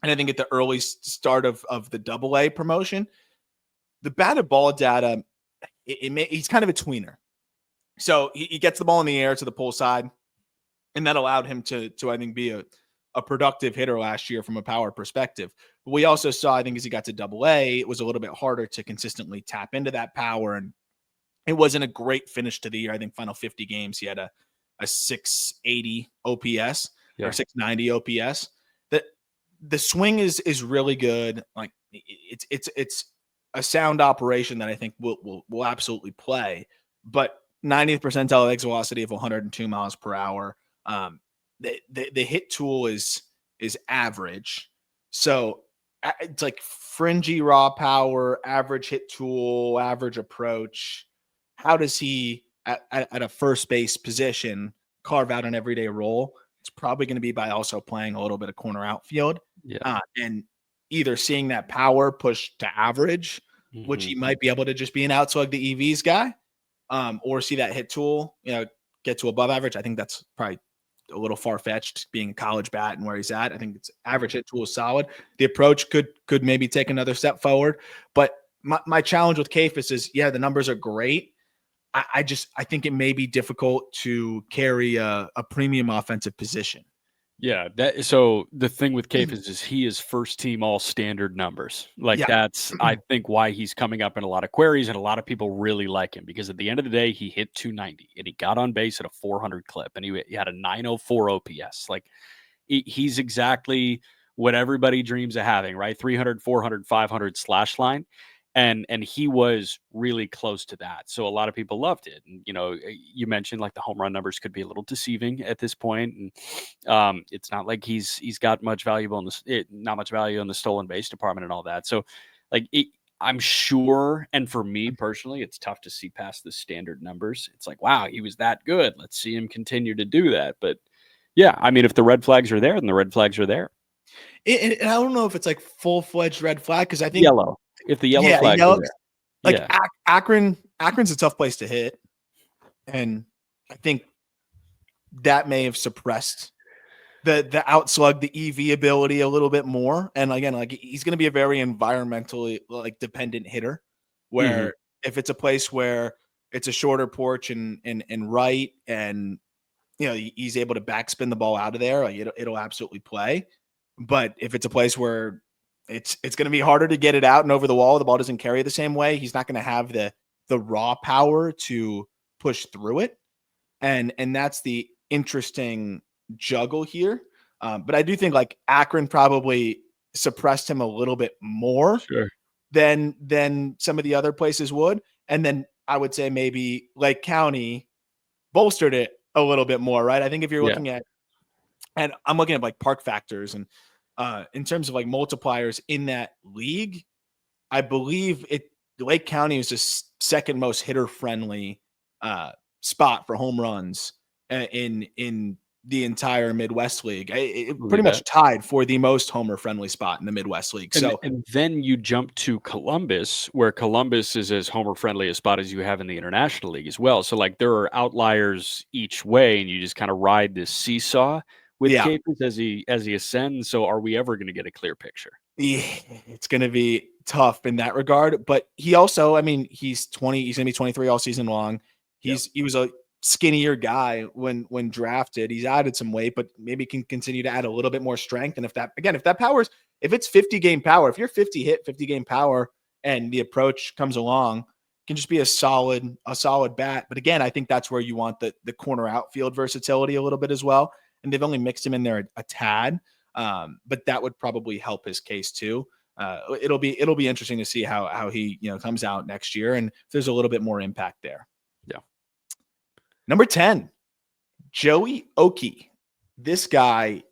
and I think at the early start of the AA promotion, the batted ball data, he's kind of a tweener. So he gets the ball in the air to the pull side, and that allowed him to I think, be a productive hitter last year from a power perspective. But we also saw, I think, as he got to AA, it was a little bit harder to consistently tap into that power, and it wasn't a great finish to the year. I think final 50 games, he had a 680 OPS or 690 OPS. The swing is really good. Like it's a sound operation that I think will absolutely play. But 90th percentile exit velocity of 102 miles per hour. The hit tool is average. So it's like fringy raw power, average hit tool, average approach. How does he at a first base position carve out an everyday role? It's probably going to be by also playing a little bit of corner outfield, and either seeing that power push to average, which he might be able to just be an outslug the EVs guy, or see that hit tool, get to above average. I think that's probably a little far-fetched, being a college bat and where he's at. I think it's average hit tool is solid. The approach could maybe take another step forward. But my challenge with Kayfus is, the numbers are great. I think it may be difficult to carry a premium offensive position. Yeah. So the thing with Kayfus is he is first team all standard numbers. That's, I think, why he's coming up in a lot of queries, and a lot of people really like him, because at the end of the day, he hit 290 and he got on base at a 400 clip, and he had a 904 OPS. Like he's exactly what everybody dreams of having, right? 300, 400, 500 slash line. And he was really close to that. So a lot of people loved it. And, you mentioned like the home run numbers could be a little deceiving at this point. And it's not like he's got much valuable not much value in the stolen base department and all that. So like I'm sure. And for me personally, it's tough to see past the standard numbers. It's like, wow, he was that good. Let's see him continue to do that. But yeah, I mean, if the red flags are there, then the red flags are there. And I don't know if it's like full-fledged red flag, because I think yellow. If the yellow flag is there. Like Akron's a tough place to hit. And I think that may have suppressed the outslug, the EV ability a little bit more. And again, like he's going to be a very environmentally dependent hitter, where if it's a place where it's a shorter porch and right, and he's able to backspin the ball out of there, like it'll absolutely play. But if it's a place where it's going to be harder to get it out and over the wall, the ball doesn't carry the same way, he's not going to have the raw power to push through it. And that's the interesting juggle here. But I do think like Akron probably suppressed him a little bit more Sure. than some of the other places would. And then I would say maybe Lake County bolstered it a little bit more, right? I think if you're looking at, and I'm looking at like park factors and in terms of like multipliers in that league, I believe Lake County is the second most hitter friendly spot for home runs in the entire Midwest League. It pretty much tied for the most homer friendly spot in the Midwest League. And then you jump to Columbus, where Columbus is as homer friendly a spot as you have in the International League as well. So like there are outliers each way, and you just kind of ride this seesaw with Kayfus as he ascends. So are we ever going to get a clear picture? Yeah, it's going to be tough in that regard. But he also, I mean, he's 20. He's going to be 23 all season long. He was a skinnier guy when drafted. He's added some weight, but maybe can continue to add a little bit more strength. And if that powers, if it's 50 game power, if you're 50 game power and the approach comes along, it can just be a solid bat. But again, I think that's where you want the corner outfield versatility a little bit as well. And they've only mixed him in there a tad. But that would probably help his case too. It'll be interesting to see how he comes out next year and if there's a little bit more impact there. Yeah. Number 10, Joey Oakie. This guy,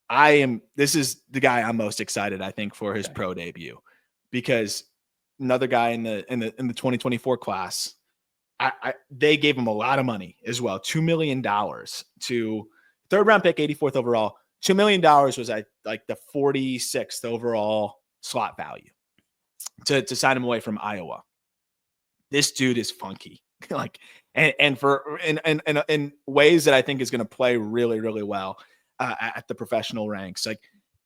this is the guy I'm most excited, I think, for his pro debut, because another guy in the 2024 class, they gave him a lot of money as well. $2 million to third round pick, 84th overall. $2 million was like the 46th overall slot value to sign him away from Iowa. This dude is funky, like, and for in ways that I think is going to play really, really well at the professional ranks. Like,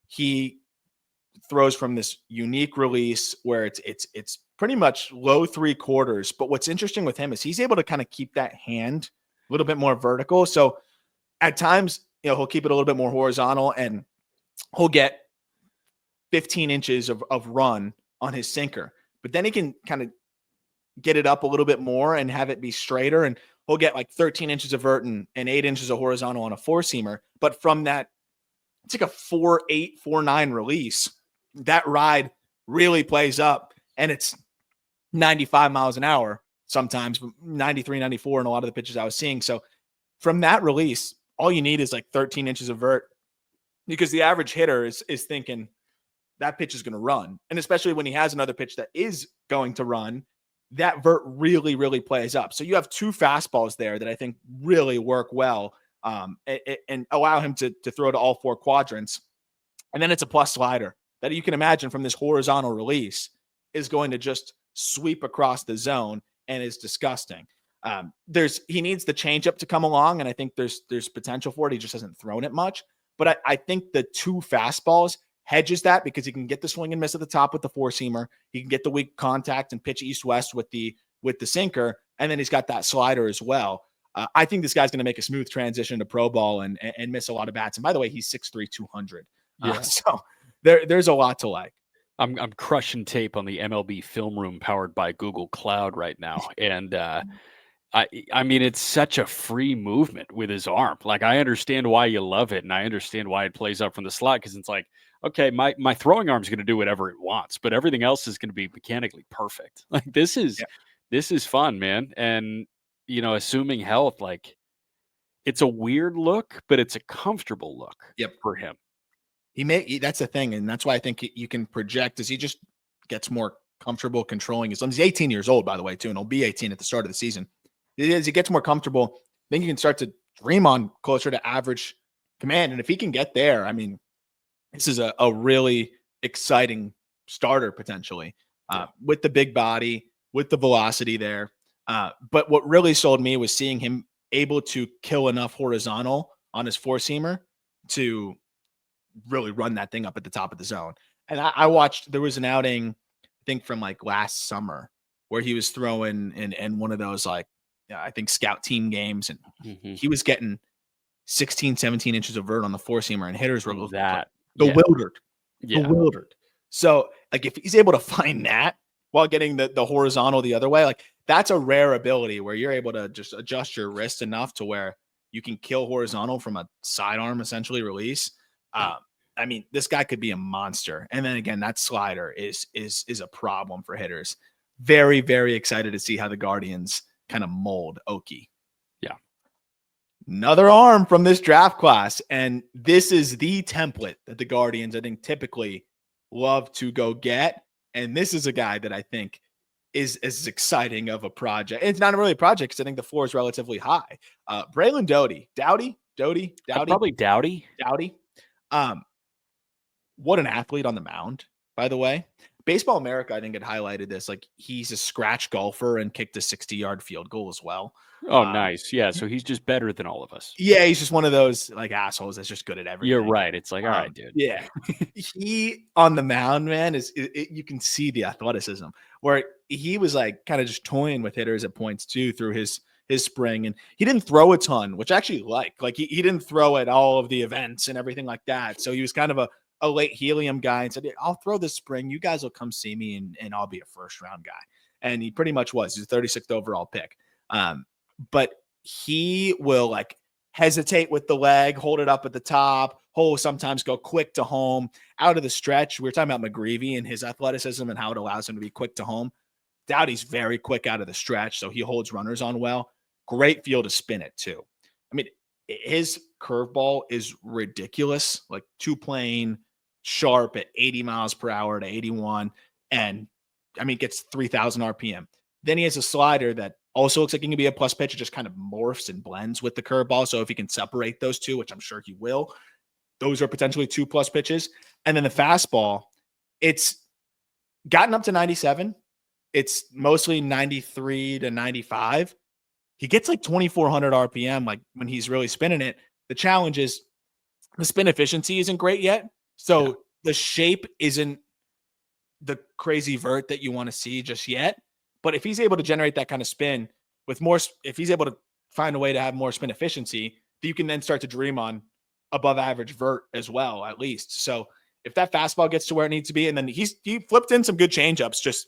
he throws from this unique release where it's pretty much low 3/4. But what's interesting with him is he's able to kind of keep that hand a little bit more vertical. So at times, he'll keep it a little bit more horizontal and he'll get 15 inches of run on his sinker, but then he can kind of get it up a little bit more and have it be straighter. And he'll get like 13 inches of vert and 8 inches of horizontal on a four-seamer. But from that, it's like a 4.8, 4.9 release. That ride really plays up, and it's 95 miles an hour sometimes, 93, 94 in a lot of the pitches I was seeing. So from that release, all you need is like 13 inches of vert, because the average hitter is thinking that pitch is going to run. And especially when he has another pitch that is going to run, that vert really, really plays up. So you have two fastballs there that I think really work well and allow him to throw to all four quadrants. And then it's a plus slider that you can imagine from this horizontal release is going to just sweep across the zone and is disgusting. He needs the changeup to come along, and I think there's potential for it. He just hasn't thrown it much. But I think the two fastballs hedges that, because he can get the swing and miss at the top with the four-seamer. He can get the weak contact and pitch east-west with the sinker, and then he's got that slider as well. I think this guy's going to make a smooth transition to pro ball and miss a lot of bats. And by the way, he's 6'3", 200. So there's a lot to like. I'm crushing tape on the MLB film room powered by Google Cloud right now, and I mean, it's such a free movement with his arm. Like, I understand why you love it, and I understand why it plays up from the slot, because it's like, okay, my throwing arm is going to do whatever it wants, but everything else is going to be mechanically perfect. Like, this is fun, man. And assuming health, like, it's a weird look, but it's a comfortable look. For him. That's the thing, and that's why I think you can project as he just gets more comfortable controlling his limbs. He's 18 years old, by the way, too, and he'll be 18 at the start of the season. As he gets more comfortable, then you can start to dream on closer to average command. And if he can get there, I mean, this is a really exciting starter potentially with the big body, with the velocity there. But what really sold me was seeing him able to kill enough horizontal on his four-seamer to really run that thing up at the top of the zone. And I watched, there was an outing, I think from like last summer, where he was throwing in one of those, like, I think scout team games, and he was getting 16, 17 inches of vert on the four-seamer, and hitters were bewildered. So, like, if he's able to find that while getting the horizontal the other way, like, that's a rare ability where you're able to just adjust your wrist enough to where you can kill horizontal from a sidearm essentially release. I mean, this guy could be a monster. And then again, that slider is a problem for hitters. Very, very excited to see how the Guardians kind of mold Oakie. Yeah. Another arm from this draft class. And this is the template that the Guardians, I think, typically love to go get. And this is a guy that I think is as exciting of a project. And it's not really a project because I think the floor is relatively high. Braylon Doughty. Probably Doughty. What an athlete on the mound, by the way. Baseball America, I think, had highlighted this. Like, he's a scratch golfer and kicked a 60-yard field goal as well. Oh, nice. Yeah, so he's just better than all of us. Yeah, he's just one of those, like, assholes that's just good at everything. You're right. It's like, all right, dude. Yeah. He, on the mound, man, you can see the athleticism, where he was, like, kind of just toying with hitters at points, too, through his spring. And he didn't throw a ton, which I actually like he didn't throw at all of the events and everything like that. So he was kind of a late helium guy and said, I'll throw this spring. You guys will come see me and I'll be a first round guy. And he pretty much was. He's a 36th overall pick. But he will like hesitate with the leg, hold it up at the top, sometimes go quick to home, out of the stretch. We were talking about McGreevy and his athleticism and how it allows him to be quick to home. Doughty's very quick out of the stretch, so he holds runners on well. Great feel to spin it, too. I mean, his curveball is ridiculous, like two-plane, sharp at 80 miles per hour to 81, and, I mean, gets 3,000 RPM. Then he has a slider that also looks like he can be a plus pitch. It just kind of morphs and blends with the curveball, so if he can separate those two, which I'm sure he will, those are potentially 2+ pitches. And then the fastball, it's gotten up to 97. It's mostly 93 to 95. He gets like 2,400 RPM, like when he's really spinning it. The challenge is the spin efficiency isn't great yet. So the shape isn't the crazy vert that you want to see just yet. But if he's able to generate that kind of spin with more, if he's able to find a way to have more spin efficiency, you can then start to dream on above average vert as well, at least. So if that fastball gets to where it needs to be, and then he flipped in some good changeups, just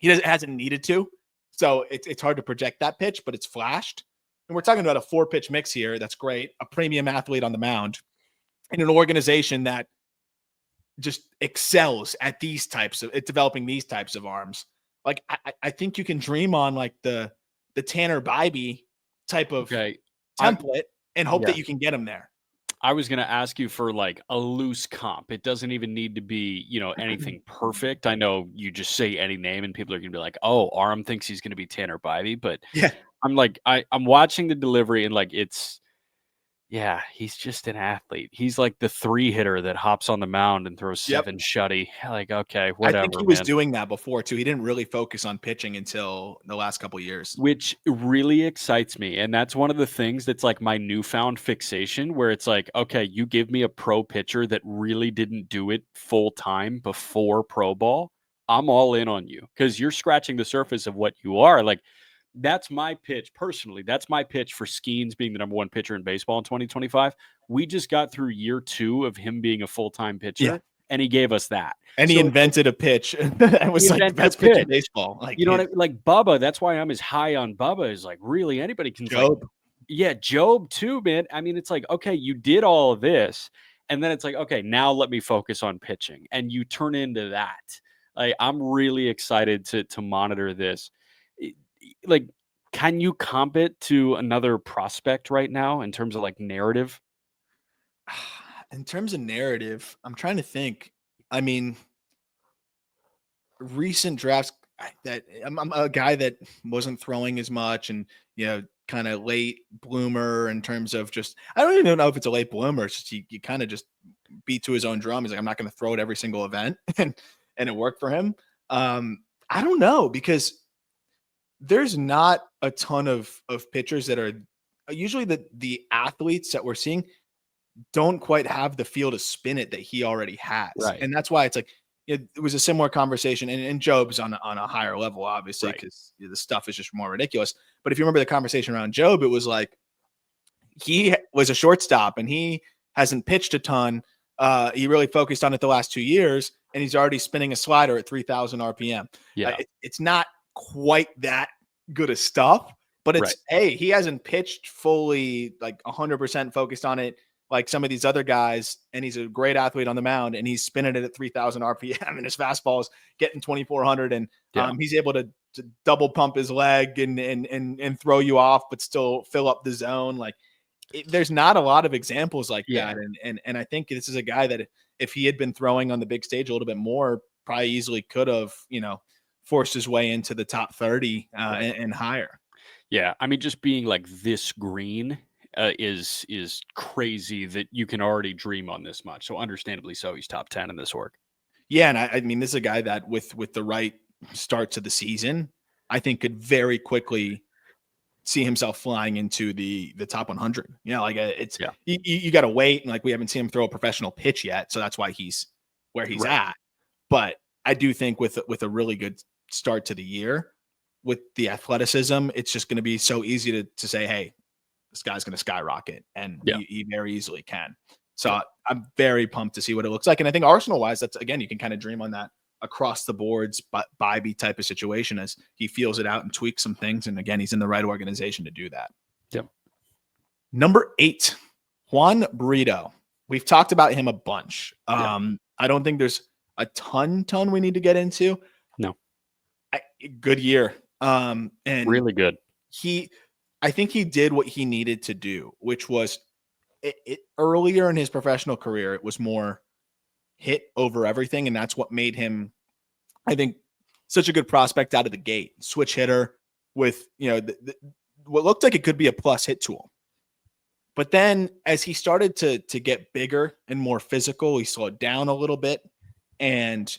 hasn't needed to. So it's hard to project that pitch, but it's flashed. And we're talking about a 4-pitch mix here. That's great. A premium athlete on the mound in an organization that just excels at developing these types of arms. Like, I think you can dream on like the Tanner Bybee type of template and hope that you can get him there. I was going to ask you for like a loose comp. It doesn't even need to be, anything perfect. I know you just say any name and people are going to be like, oh, Aram thinks he's going to be Tanner Bybee. But yeah, I'm like, I'm watching the delivery and like, he's just an athlete. He's like the 3-hitter that hops on the mound and throws 7 shutty. Like, okay, whatever. I think he was doing that before too. He didn't really focus on pitching until the last couple of years, which really excites me. And that's one of the things that's like my newfound fixation, where it's like, okay, you give me a pro pitcher that really didn't do it full time before pro ball, I'm all in on you because you're scratching the surface of what you are. Like, that's my pitch personally. That's my pitch for Skeens being the number 1 pitcher in baseball in 2025. We just got through year 2 of him being a full-time pitcher, and he gave us that. And he invented a pitch that was like the best pitch in baseball. Like, what I mean? Like Bubba, that's why I'm as high on Bubba, is like, really anybody can. Job. Job too, man. I mean, it's like, okay, you did all of this, and then it's like, okay, now let me focus on pitching, and you turn into that. Like, I'm really excited to monitor this. Like, can you comp it to another prospect right now in terms of like narrative? In terms of narrative, I'm trying to think. I mean, recent drafts that I'm a guy that wasn't throwing as much and, kind of late bloomer in terms of just, I don't even know if it's a late bloomer. It's just he kind of just beat to his own drum. He's like, I'm not going to throw it every single event. and it worked for him. I don't know, because there's not a ton of pitchers that are usually the athletes that we're seeing don't quite have the feel to spin it that he already has. Right. And that's why it's like, it was a similar conversation, and Job's on a higher level, obviously, because the stuff is just more ridiculous. But if you remember the conversation around Job, it was like, he was a shortstop and he hasn't pitched a ton. He really focused on it the last 2 years, and he's already spinning a slider at 3,000 RPM. Yeah. It's not quite that good of stuff, but it's, hey, he hasn't pitched fully like 100% focused on it like some of these other guys, and he's a great athlete on the mound, and he's spinning it at 3,000 RPM, and his fastball is getting 2,400, and he's able to double pump his leg and throw you off, but still fill up the zone. Like there's not a lot of examples like that, and I think this is a guy that if he had been throwing on the big stage a little bit more, probably easily could have, forced his way into the top 30 and higher. Yeah, I mean, just being like this green is crazy that you can already dream on this much. So understandably so, he's top 10 in this work. Yeah, and I mean, this is a guy that with the right start to the season, I think could very quickly see himself flying into the top 100. It's you got to wait, and like we haven't seen him throw a professional pitch yet, so that's why he's where he's at. But I do think with a really good start to the year, with the athleticism, it's just going to be so easy to say, hey, this guy's going to skyrocket, and he very easily can. So I'm very pumped to see what it looks like. And I think Arsenal-wise, that's, again, you can kind of dream on that across the boards, but Bybee type of situation as he feels it out and tweaks some things. And again, he's in the right organization to do that. Yep. Number 8, Juan Brito. We've talked about him a bunch. I don't think there's a ton we need to get into. No. Good year. And really good. I think he did what he needed to do, which was earlier in his professional career, it was more hit over everything. And that's what made him, I think, such a good prospect out of the gate. Switch hitter with, what looked like it could be a plus hit tool. But then as he started to get bigger and more physical, he slowed down a little bit. And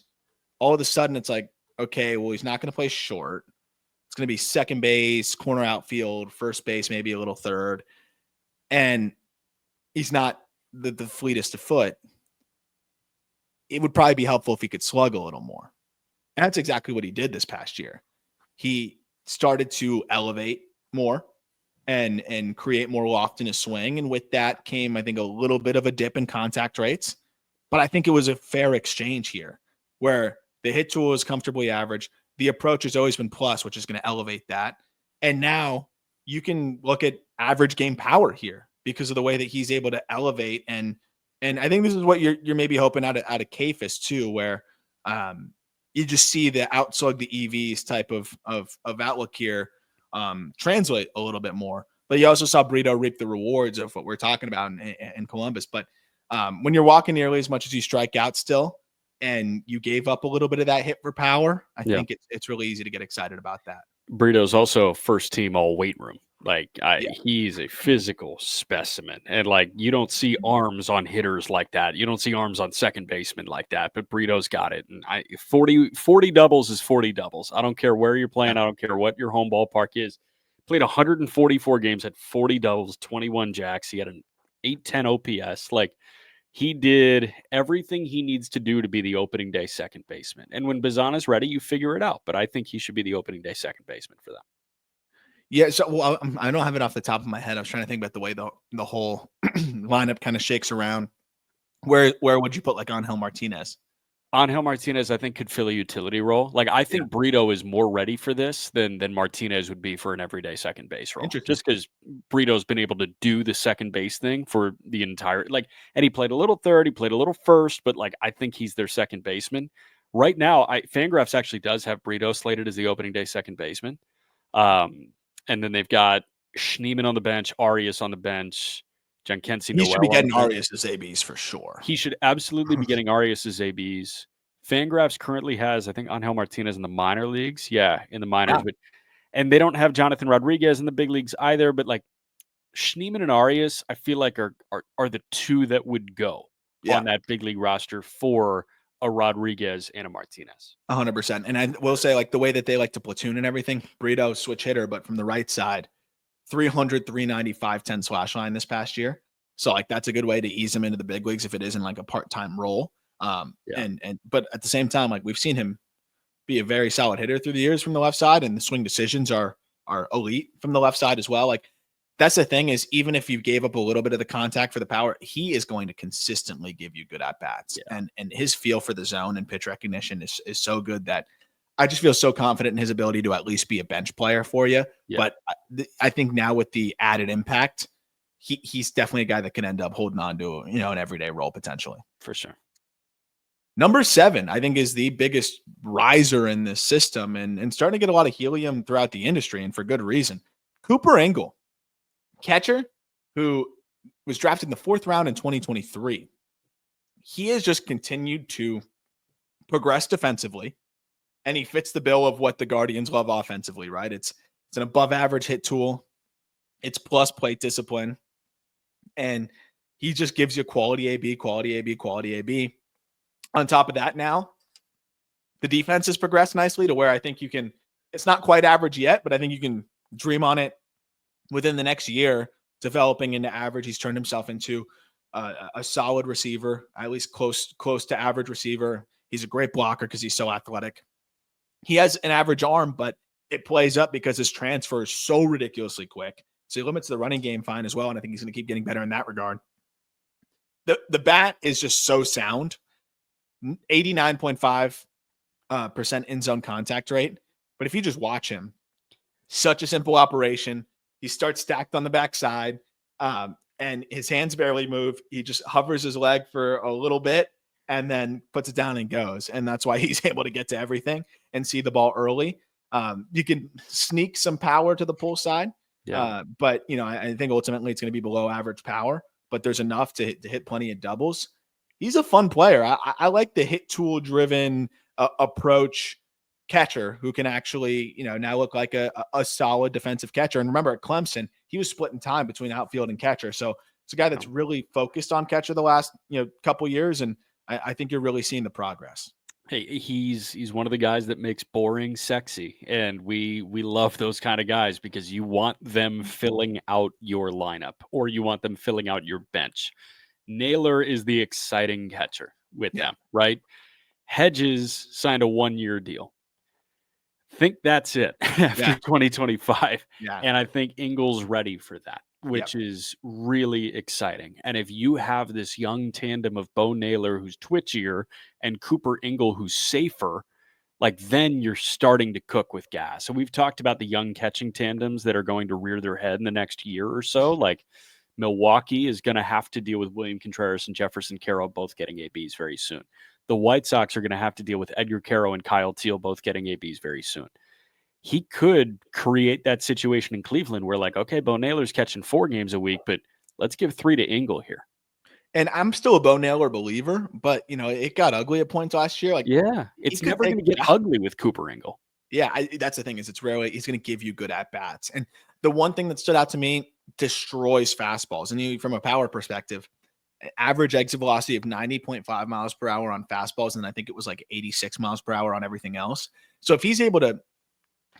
all of a sudden it's like, okay, well, he's not going to play short. It's going to be second base, corner outfield, first base, maybe a little third. And he's not the fleetest of foot. It would probably be helpful if he could slug a little more. And that's exactly what he did this past year. He started to elevate more and create more loft in his swing. And with that came, I think, a little bit of a dip in contact rates. But I think it was a fair exchange here where the hit tool is comfortably average. The approach has always been plus, which is going to elevate that. And now you can look at average game power here because of the way that he's able to elevate. And I think this is what you're maybe hoping out of Kayfus too, where you just see the outslug the EVs type of outlook here translate a little bit more. But you also saw Brito reap the rewards of what we're talking about in Columbus. But when you're walking nearly as much as you strike out still, and you gave up a little bit of that hit for power, I think it's really easy to get excited about that. Brito's also first team all weight room. Like he's a physical specimen, and like you don't see arms on hitters like that. You don't see arms on second basemen like that, but Brito's got it. And 40 doubles is 40 doubles. I don't care where you're playing. I don't care what your home ballpark is. Played 144 games, had 40 doubles, 21 jacks. He had an 810 OPS. Like, he did everything he needs to do to be the opening day second baseman. And when Bazzana's ready, you figure it out. But I think he should be the opening day second baseman for them. Yeah, so I don't have it off the top of my head. I was trying to think about the way the whole lineup kind of shakes around. Where would you put like Angel Martinez? Angel Martinez, I think, could fill a utility role. Like, I think Brito is more ready for this than Martinez would be for an everyday second base role. Just because Brito's been able to do the second base thing for the entire, like, and he played a little third, he played a little first, but like, I think he's their second baseman. Right now, Fangraphs actually does have Brito slated as the opening day second baseman. And then they've got Schneemann on the bench, Arias on the bench, Giankensi. He should be getting Arias' ABs for sure. He should absolutely be getting Arias' ABs. Fangraphs currently has, I think, Angel Martinez in the minor leagues. Yeah, in the minors. But, and they don't have Johnathan Rodriguez in the big leagues either. But like Schneemann and Arias, I feel like are the two that would go on that big league roster for a Rodriguez and a Martinez. 100%. And I will say, like, the way that they like to platoon and everything, Brito switch hitter, but from the right side, 300, 395, 10 slash line this past year. So like, that's a good way to ease him into the big leagues if it isn't like a part-time role. But at the same time, like, we've seen him be a very solid hitter through the years from the left side, and the swing decisions are elite from the left side as well. Like, that's the thing, is even if you gave up a little bit of the contact for the power, he is going to consistently give you good at-bats. And his feel for the zone and pitch recognition is so good that I just feel so confident in his ability to at least be a bench player for you. But I think now with the added impact, he's definitely a guy that can end up holding on to, an everyday role potentially. For sure. Number 7, I think, is the biggest riser in this system and starting to get a lot of helium throughout the industry, and for good reason. Cooper Ingle, catcher who was drafted in the 4th round in 2023. He has just continued to progress defensively, and he fits the bill of what the Guardians love offensively, right? It's an above average hit tool. It's plus plate discipline. And he just gives you quality AB, quality AB, quality AB. On top of that, now the defense has progressed nicely to where I think it's not quite average yet, but I think you can dream on it within the next year, developing into average. He's turned himself into a solid receiver, at least close to average receiver. He's a great blocker because he's so athletic. He has an average arm, but it plays up because his transfer is so ridiculously quick. So he limits the running game fine as well, and I think he's going to keep getting better in that regard. The bat is just so sound. 89.5% in zone contact rate. But if you just watch him, such a simple operation. He starts stacked on the backside, and his hands barely move. He just hovers his leg for a little bit and then puts it down and goes. And that's why he's able to get to everything and see the ball early. You can sneak some power to the pull side. Yeah. But, I think ultimately it's going to be below average power, but there's enough to hit plenty of doubles. He's a fun player. I like the hit tool driven approach catcher who can actually, now look like a solid defensive catcher. And remember at Clemson, he was splitting time between outfield and catcher. So it's a guy that's really focused on catcher the last, couple years. And I think you're really seeing the progress. Hey, he's one of the guys that makes boring sexy. And we love those kind of guys because you want them filling out your lineup or you want them filling out your bench. Naylor is the exciting catcher with them, right? Hedges signed a 1-year deal. Think that's it after 2025. Yeah. And I think Ingle's ready for that, which is really exciting. And if you have this young tandem of Bo Naylor, who's twitchier, and Cooper Ingle, who's safer, then you're starting to cook with gas. So we've talked about the young catching tandems that are going to rear their head in the next year or so. Milwaukee is going to have to deal with William Contreras and Jefferson Carroll both getting ABs very soon. The White Sox are going to have to deal with Edgar Caro and Kyle Teal both getting ABs very soon. He could create that situation in Cleveland where okay, Bo Naylor's catching 4 games a week, but let's give 3 to Ingle here. And I'm still a Bo Naylor believer, but it got ugly at points last year. It's never going to get ugly with Cooper Ingle. Yeah, that's the thing is it's rarely he's going to give you good at bats. And the one thing that stood out to me, destroys fastballs. And from a power perspective, average exit velocity of 90.5 miles per hour on fastballs, and I think it was 86 miles per hour on everything else. So if he's able to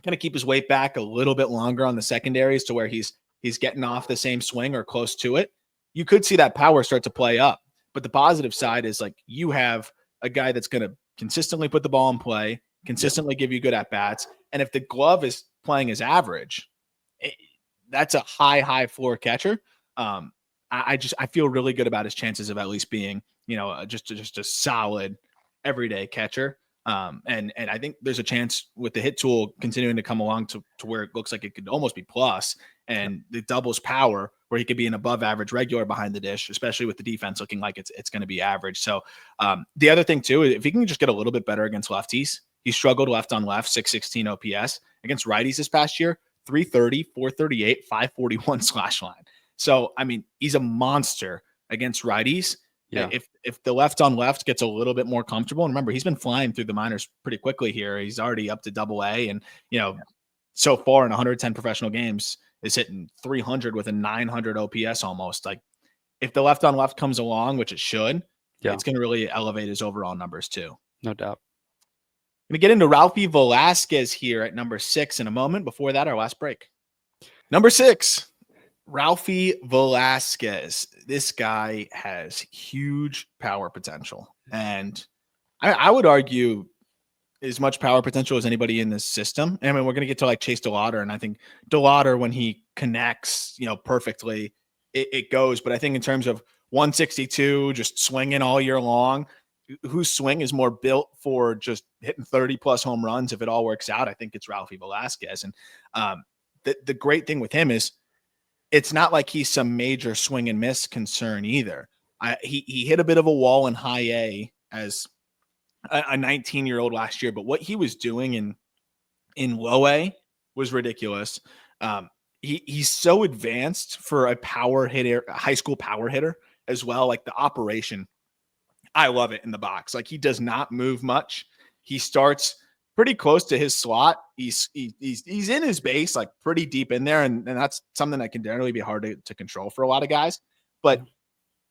kind of keep his weight back a little bit longer on the secondaries to where he's getting off the same swing or close to it, you could see that power start to play up. But the positive side is you have a guy that's going to consistently put the ball in play, consistently give you good at bats. And if the glove is playing his average, that's a high floor catcher. I feel really good about his chances of at least being, just a solid everyday catcher. And I think there's a chance with the hit tool continuing to come along to where it looks like it could almost be plus, and the doubles power where he could be an above average regular behind the dish, especially with the defense looking like it's going to be average. So the other thing too, if he can just get a little bit better against lefties, he struggled left on left, 616 OPS against righties this past year, 330, 438, 541 slash line. So, he's a monster against righties. Yeah. If the left on left gets a little bit more comfortable, and remember, he's been flying through the minors pretty quickly here. He's already up to AA, and, so far in 110 professional games is hitting 300 with a 900 OPS almost. If the left on left comes along, which it should, it's going to really elevate his overall numbers too. No doubt. Going to get into Ralphy Velazquez here at number 6 in a moment. Before that, our last break. Number 6. Ralphy Velazquez. This guy has huge power potential. And I would argue as much power potential as anybody in this system. We're going to get to Chase DeLauter. And I think DeLauter, when he connects, perfectly, it goes. But I think in terms of 162, just swinging all year long, whose swing is more built for just hitting 30 plus home runs if it all works out, I think it's Ralphy Velazquez. And the great thing with him is, it's not like he's some major swing and miss concern either. He hit a bit of a wall in high A as a 19-year-old last year, but what he was doing in low A was ridiculous. He's so advanced for a power hitter, a high school power hitter as well. Like the operation, I love it in the box. Like he does not move much. He starts pretty close to his slot. He's in his base, like pretty deep in there. And that's something that can generally be hard to control for a lot of guys. But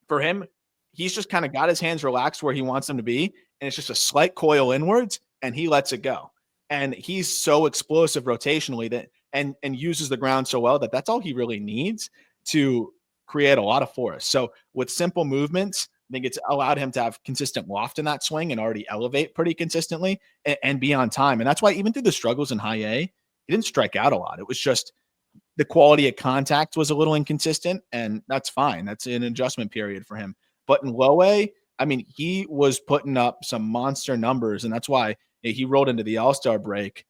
for him, he's just kind of got his hands relaxed where he wants them to be. And it's just a slight coil inwards and he lets it go. And he's so explosive rotationally that and uses the ground so well that that's all he really needs to create a lot of force. So with simple movements, I think it's allowed him to have consistent loft in that swing and already elevate pretty consistently and be on time. And that's why even through the struggles in high A, he didn't strike out a lot. It was just the quality of contact was a little inconsistent, and that's fine. That's an adjustment period for him. But in low A, I mean, he was putting up some monster numbers, and that's why he rolled into the All-Star break,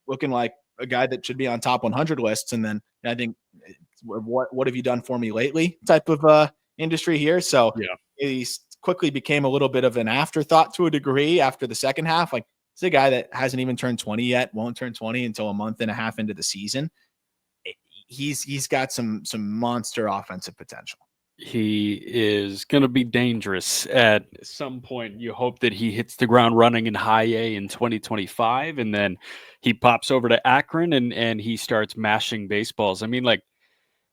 looking like a guy that should be on top 100 lists. And then I think, what have you done for me lately type of industry here. So he quickly became a little bit of an afterthought to a degree after the second half. Like it's a guy that hasn't even turned 20 yet, won't turn 20 until a month and a half into the season. He's got some monster offensive potential. He is going to be dangerous at some point. You hope that he hits the ground running in high A in 2025, and then he pops over to Akron and he starts mashing baseballs. I mean, like,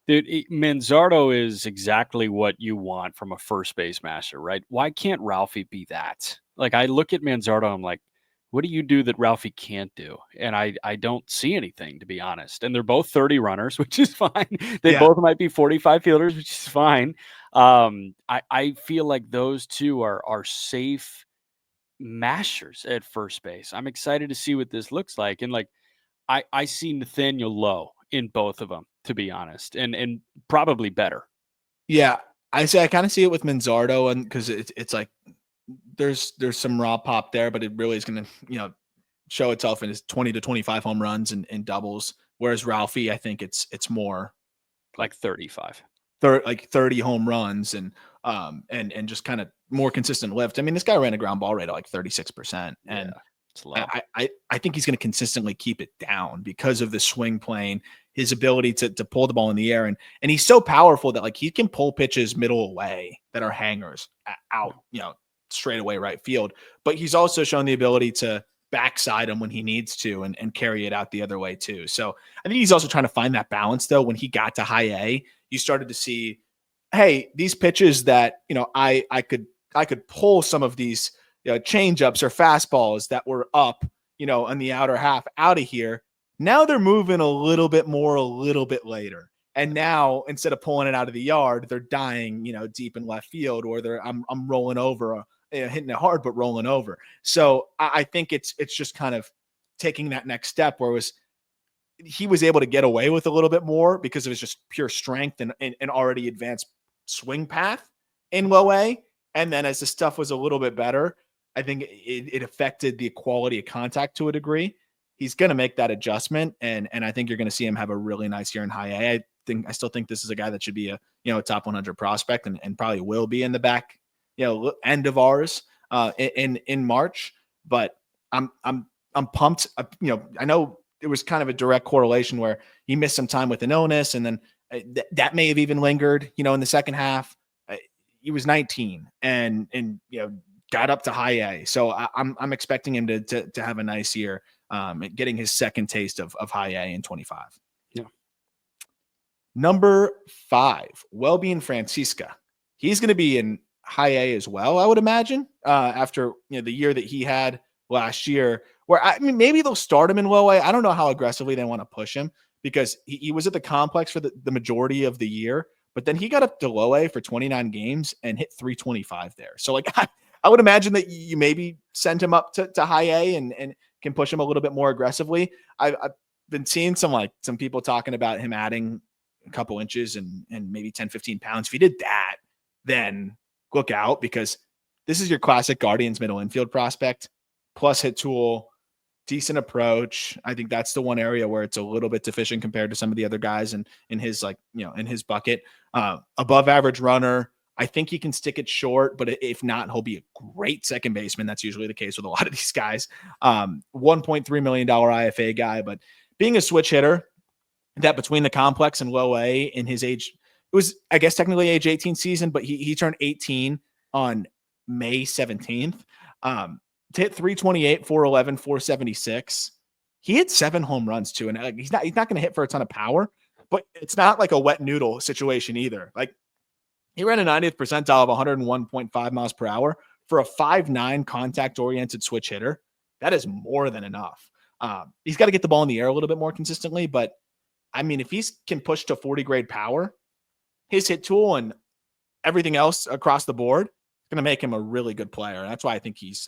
dude, Manzardo is exactly what you want from a first base masher, right? Why can't Ralphie be that? Like, I look at Manzardo, I'm like, what do you do that Ralphie can't do? And I don't see anything, to be honest. And they're both 30 runners, which is fine. They both might be 45 fielders, which is fine. I feel like those two are safe mashers at first base. I'm excited to see what this looks like. And like, I see Nathaniel Lowe in both of them, to be honest, and probably better. Yeah, I kind of see it with Manzardo, and because it's like there's some raw pop there, but it really is going to show itself in his 20 to 25 home runs and doubles. Whereas Ralphie, I think it's more like 35, like 30 home runs and just kind of more consistent lift. I mean, this guy ran a ground ball rate at like 36%, and I think he's going to consistently keep it down because of the swing plane, his ability to pull the ball in the air. And he's so powerful that like he can pull pitches middle away that are hangers out, straight away right field. But he's also shown the ability to backside him when he needs to and carry it out the other way too. So I think he's also trying to find that balance though. When he got to high A, you started to see, hey, these pitches that, I could pull some of these change ups or fastballs that were up, on the outer half out of here. Now they're moving a little bit more, a little bit later. And now instead of pulling it out of the yard, they're dying, deep in left field, or I'm rolling over, hitting it hard, but rolling over. So I think it's just kind of taking that next step where he was able to get away with a little bit more because of his just pure strength and already advanced swing path in low A. And then as the stuff was a little bit better, I think it affected the quality of contact to a degree. He's going to make that adjustment. And I think you're going to see him have a really nice year in high A. I still think this is a guy that should be a top 100 prospect and probably will be in the back, end of ours in March. But I'm pumped. I know it was kind of a direct correlation where he missed some time with an illness, and then that may have even lingered, in the second half. He was 19 and got up to high A. So I'm expecting him to have a nice year, getting his second taste of high A in 25. Yeah. Number 5, Welbyn Francisca. He's going to be in high A as well, I would imagine, after the year that he had last year, where maybe they'll start him in low A. I don't know how aggressively they want to push him because he was at the complex for the majority of the year, but then he got up to low A for 29 games and hit 325 there. So like I would imagine that you maybe send him up to high A and can push him a little bit more aggressively. I've been seeing some people talking about him adding a couple inches and maybe 10, 15 pounds. If he did that, then look out, because this is your classic Guardians middle infield prospect, plus hit tool, decent approach. I think that's the one area where it's a little bit deficient compared to some of the other guys in his in his bucket. Above average runner. I think he can stick it short, but if not, he'll be a great second baseman. That's usually the case with a lot of these guys. $1.3 million IFA guy, but being a switch hitter, that between the complex and low A in his age, it was, I guess, technically age 18 season, but he turned 18 on May 17th. To hit 328, 411, 476. He hit 7 home runs too. And he's not going to hit for a ton of power, but it's not like a wet noodle situation either. Like, he ran a 90th percentile of 101.5 miles per hour for a 5'9" contact-oriented switch hitter. That is more than enough. He's got to get the ball in the air a little bit more consistently, but I mean, if he can push to 40 grade power, his hit tool and everything else across the board is going to make him a really good player. That's why I think he's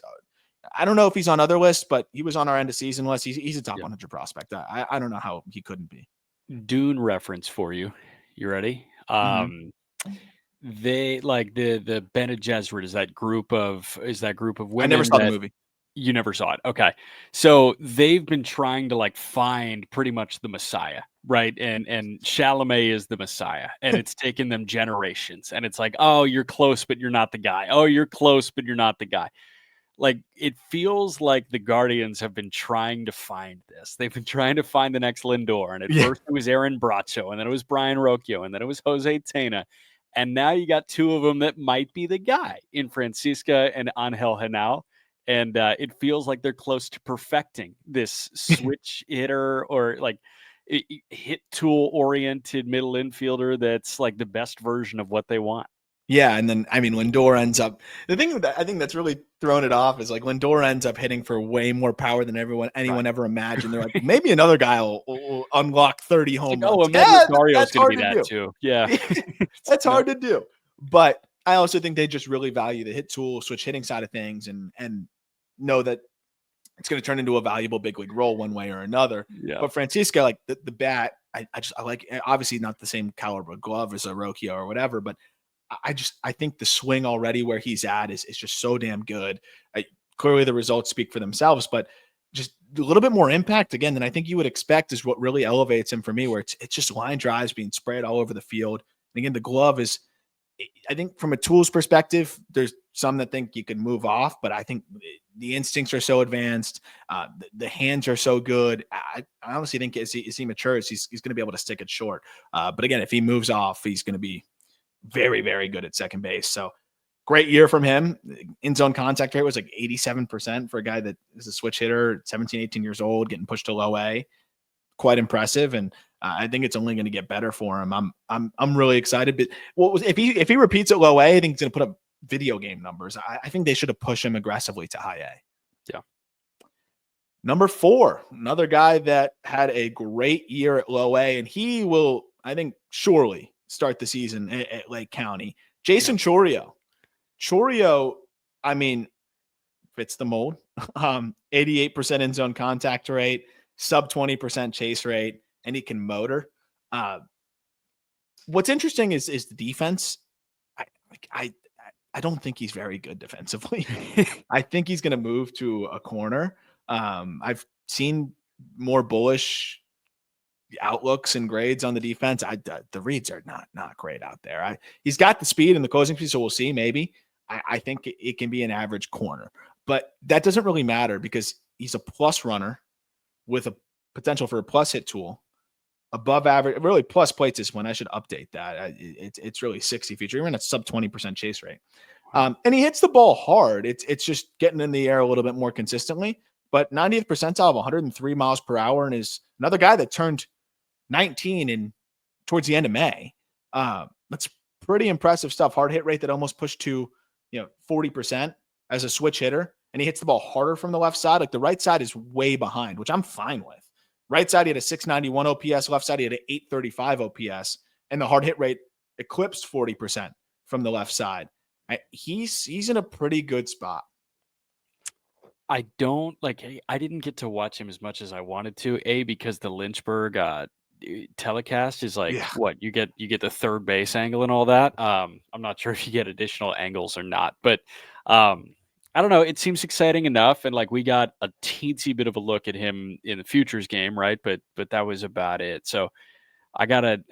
I don't know if he's on other lists, but he was on our end of season list. He's a top 100 prospect. I don't know how he couldn't be. Dune reference for you. You ready? They like the Bene Gesserit is that group of women. I never saw the movie. You never saw it. Okay. So they've been trying to like find pretty much the Messiah, right? And Chalamet is the Messiah, and it's taken them generations. And it's like, oh, you're close, but you're not the guy. Oh, you're close, but you're not the guy. Like, it feels like the Guardians have been trying to find this. They've been trying to find the next Lindor. And at first it was Aaron Bracho, and then it was Brian Rocchio, and then it was Jose Tena. And now you got 2 of them that might be the guy in Francisca and Angel Genao. And it feels like they're close to perfecting this switch hitter or like hit tool oriented middle infielder that's like the best version of what they want. Yeah, and then I mean Lindor ends up, the thing that I think that's really thrown it off is like Lindor ends up hitting for way more power than anyone ever imagined. They're like, maybe another guy will unlock 30 home runs. Oh, Ahmed Rosario's going to be that too. Yeah, that's hard to do. But I also think they just really value the hit tool, switch hitting side of things, and know that it's going to turn into a valuable big league role one way or another. Yeah. But Francisca, like the bat, I like, obviously not the same caliber glove as a Rocchio or whatever, but I think the swing already where he's at is just so damn good. Clearly the results speak for themselves, but just a little bit more impact again than I think you would expect is what really elevates him for me, where it's just line drives being spread all over the field. And again, the glove is, I think from a tools perspective, there's some that think you can move off, but I think the instincts are so advanced. The hands are so good. I honestly think as he matures, he's going to be able to stick it short. But again, if he moves off, he's going to be very, very good at second base. So great year from him. In zone contact rate was like 87% for a guy that is a switch hitter, 17, 18 years old, getting pushed to low A. Quite impressive. And I think it's only going to get better for him. I'm really excited. But if he repeats at low A, I think he's going to put up video game numbers. I think they should have pushed him aggressively to high A. Yeah. Number 4, another guy that had a great year at low A, and he will, I think, surely start the season at Lake County. Jaison Chourio. Chourio, I mean, fits the mold. 88% in zone contact rate, sub 20% chase rate, and he can motor. What's interesting is the defense. I don't think he's very good defensively. I think he's going to move to a corner. I've seen more bullish outlooks and grades on the defense. The reads are not great out there. He's got the speed and the closing speed, so we'll see. Maybe I think it can be an average corner, but that doesn't really matter because he's a plus runner with a potential for a plus hit tool. Above average, really plus plates is when I should update that. It's really 60 feature. You're in a sub 20% chase rate, and he hits the ball hard. It's just getting in the air a little bit more consistently. But 90th percentile of 103 miles per hour, and is another guy that turned 19 towards the end of May. That's pretty impressive stuff. Hard hit rate that almost pushed to 40% as a switch hitter, and he hits the ball harder from the left side. Like the right side is way behind, which I'm fine with. Right side, he had a 691 OPS. Left side, he had an 835 OPS, and the hard hit rate eclipsed 40% from the left side. He's in a pretty good spot. I didn't get to watch him as much as I wanted to. Because the Lynchburg telecast is like what you get the third base angle and all that. I'm not sure if you get additional angles or not, but I don't know. It seems exciting enough, and like we got a teensy bit of a look at him in the futures game, right? But that was about it. So I gotta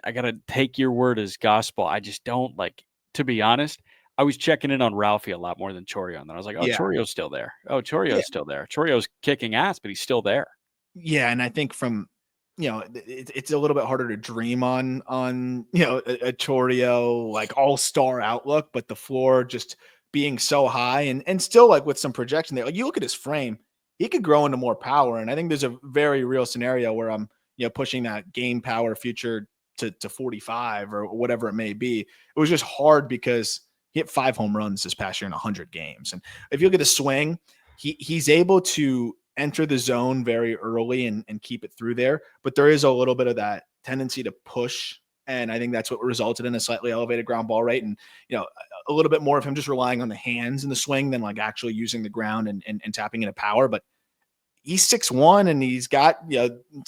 take your word as gospel. I just don't like, to be honest. I was checking in on Ralphie a lot more than Chourio, and then I was like, oh, Yeah. Chourio's still there. Oh, Yeah. Chourio's still there. Chourio's kicking ass, but he's still there. Yeah, and I think from it's a little bit harder to dream on a Chourio like all-star outlook, but the floor just being so high and still like with some projection there. Like you look at his frame, he could grow into more power. And I think there's a very real scenario where I'm pushing that game power future to 45 or whatever it may be. It was just hard because he hit 5 home runs this past year in 100 games. And if you look at the swing, he's able to enter the zone very early and keep it through there. But there is a little bit of that tendency to push. And I think that's what resulted in a slightly elevated ground ball rate. And, a little bit more of him just relying on the hands in the swing than like actually using the ground and tapping into power. But he's 6'1" and he's got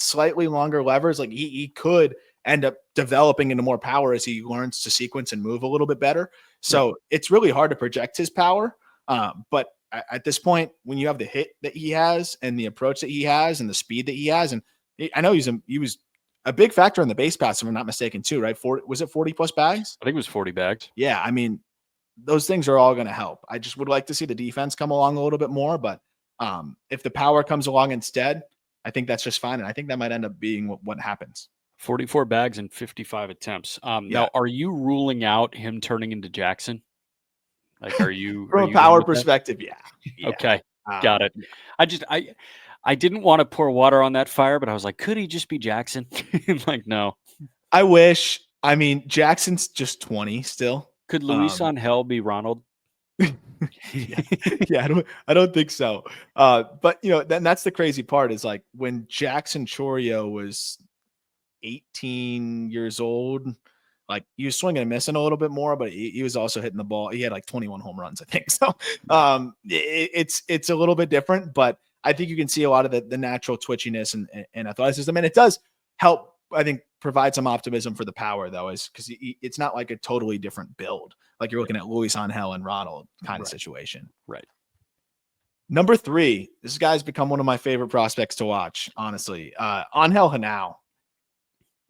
slightly longer levers. Like he could end up developing into more power as he learns to sequence and move a little bit better. So it's really hard to project his power. But at this point, when you have the hit that he has and the approach that he has and the speed that he has, and I know he was a big factor in the base pass, if I'm not mistaken, too, right? Was it 40 plus bags? I think it was 40 bags. Yeah, I mean, those things are all going to help. I just would like to see the defense come along a little bit more, but if the power comes along instead, I think that's just fine, and I think that might end up being what happens. 44 bags and 55 attempts. Now, are you ruling out him turning into Jackson? Like, are you from a power perspective? Yeah. Okay, got it. I didn't want to pour water on that fire, but I was like, could he just be Jackson? Like, no. I wish. I mean, Jackson's just 20 still. Could Luis Angel be Ronald? Yeah, I don't think so. But then that's the crazy part is like when Jaison Chourio was 18 years old, like he was swinging and missing a little bit more, but he was also hitting the ball. He had like 21 home runs, I think. So it's a little bit different, but I think you can see a lot of the natural twitchiness and athleticism, and it does help, I think, provide some optimism for the power, though, is because it's not like a totally different build. Like you're looking at Luis Angel and Ronald kind of situation. Right. Number 3, this guy's become one of my favorite prospects to watch, honestly. Angel Genao.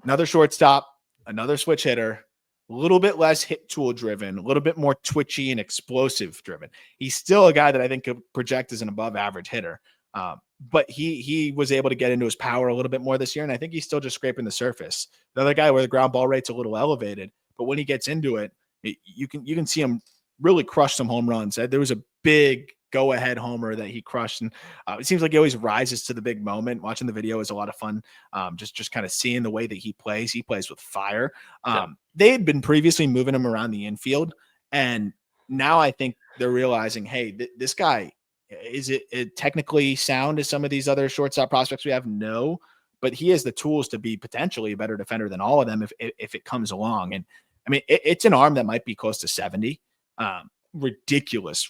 Another shortstop, another switch hitter, a little bit less hit tool driven, a little bit more twitchy and explosive driven. He's still a guy that I think could project as an above average hitter. But he was able to get into his power a little bit more this year, and I think he's still just scraping the surface. The other guy where the ground ball rate's a little elevated, but when he gets into it, you can see him really crush some home runs. There was a big go-ahead homer that he crushed, and it seems like he always rises to the big moment. Watching the video is a lot of fun. Just kind of seeing the way that he plays. He plays with fire. They had been previously moving him around the infield, and now I think they're realizing, hey, this guy, is it technically sound as some of these other shortstop prospects we have? No, but he has the tools to be potentially a better defender than all of them if it comes along. And I mean, it's an arm that might be close to 70. Ridiculous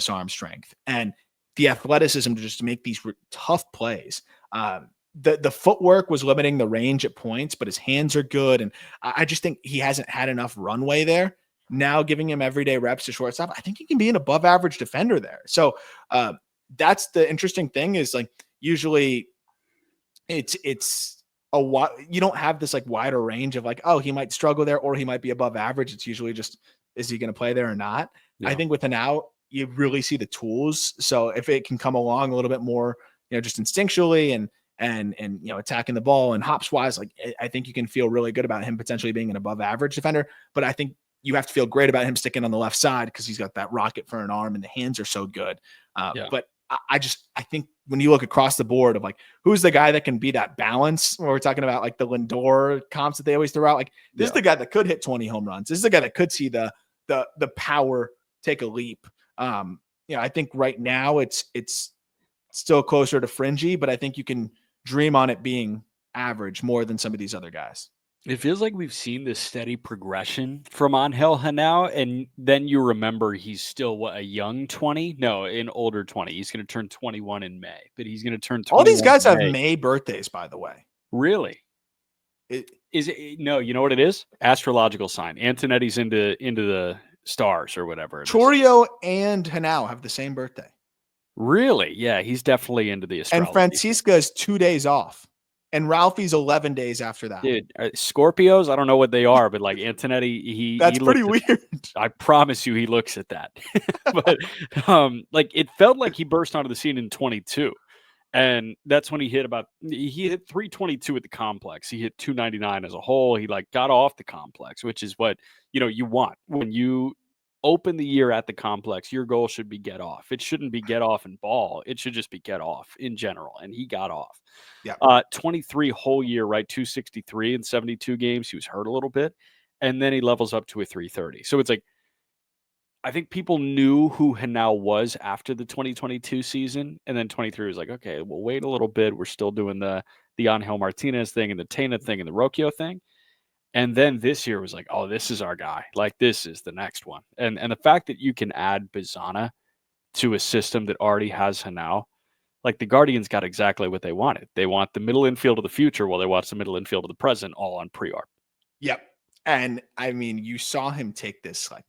arm strength and the athleticism to just make these tough plays. The footwork was limiting the range at points, but his hands are good. And I just think he hasn't had enough runway there. Now giving him everyday reps to shortstop, I think he can be an above average defender there. So that's the interesting thing is like, usually it's you don't have this like wider range of like, oh, he might struggle there or he might be above average. It's usually just, is he going to play there or not? Yeah. I think with an out, you really see the tools. So if it can come along a little bit more, just instinctually and attacking the ball and hops wise, like I think you can feel really good about him potentially being an above average defender. But I think you have to feel great about him sticking on the left side because he's got that rocket for an arm and the hands are so good. But I think when you look across the board of like, who's the guy that can be that balance, when we're talking about like the Lindor comps that they always throw out, like this is the guy that could hit 20 home runs. This is the guy that could see the power take a leap. I think right now it's still closer to fringy, but I think you can dream on it being average more than some of these other guys. It feels like we've seen this steady progression from Angel Genao, and then you remember he's still a young 20? No, an older 20. He's going to turn 21 in May, but he's going to turn 21. All these guys have May birthdays, by the way. Really? No, you know what it is? Astrological sign. Antonetti's into the stars or whatever it is. Chourio and Genao have the same birthday. Really? Yeah, he's definitely into the astrology. And Francisca is 2 days off. And Ralphie's 11 days after that. Dude, Scorpios, I don't know what they are, but like Antonetti, that's pretty weird. I promise you he looks at that. But like it felt like he burst onto the scene in 22. And that's when he hit 322 at the complex. He hit 299 as a whole. He like got off the complex, which is what, you want when you open the year at the complex. Your goal should be get off. It shouldn't be get off and ball. It should just be get off in general. And he got off. Yeah. 23 whole year, right? 263 in 72 games. He was hurt a little bit. And then he levels up to a 330. So it's like, I think people knew who Genao was after the 2022 season. And then 23 was like, okay, we'll wait a little bit. We're still doing the Angel Martinez thing and the Tena thing and the Rocchio thing. And then this year was like, oh, this is our guy. Like, this is the next one. And the fact that you can add Bazzana to a system that already has Genao, like the Guardians got exactly what they wanted. They want the middle infield of the future while they watch the middle infield of the present, all on pre-arb. Yep. And I mean, you saw him take this like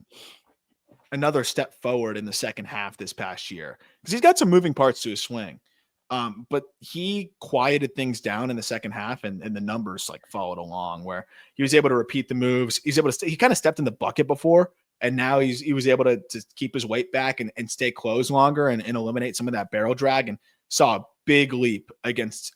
another step forward in the second half this past year because he's got some moving parts to his swing. But he quieted things down in the second half and the numbers like followed along where he was able to repeat the moves. He's able to, he kind of stepped in the bucket before, and now he was able to keep his weight back and stay closed longer and eliminate some of that barrel drag, and saw a big leap against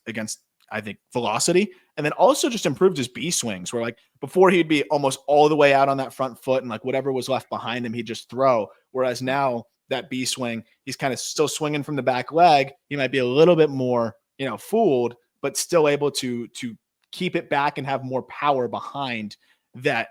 I think velocity. And then also just improved his B swings where like before he'd be almost all the way out on that front foot and like whatever was left behind him, he'd just throw. Whereas now that B swing, he's kind of still swinging from the back leg. He might be a little bit more, fooled, but still able to keep it back and have more power behind that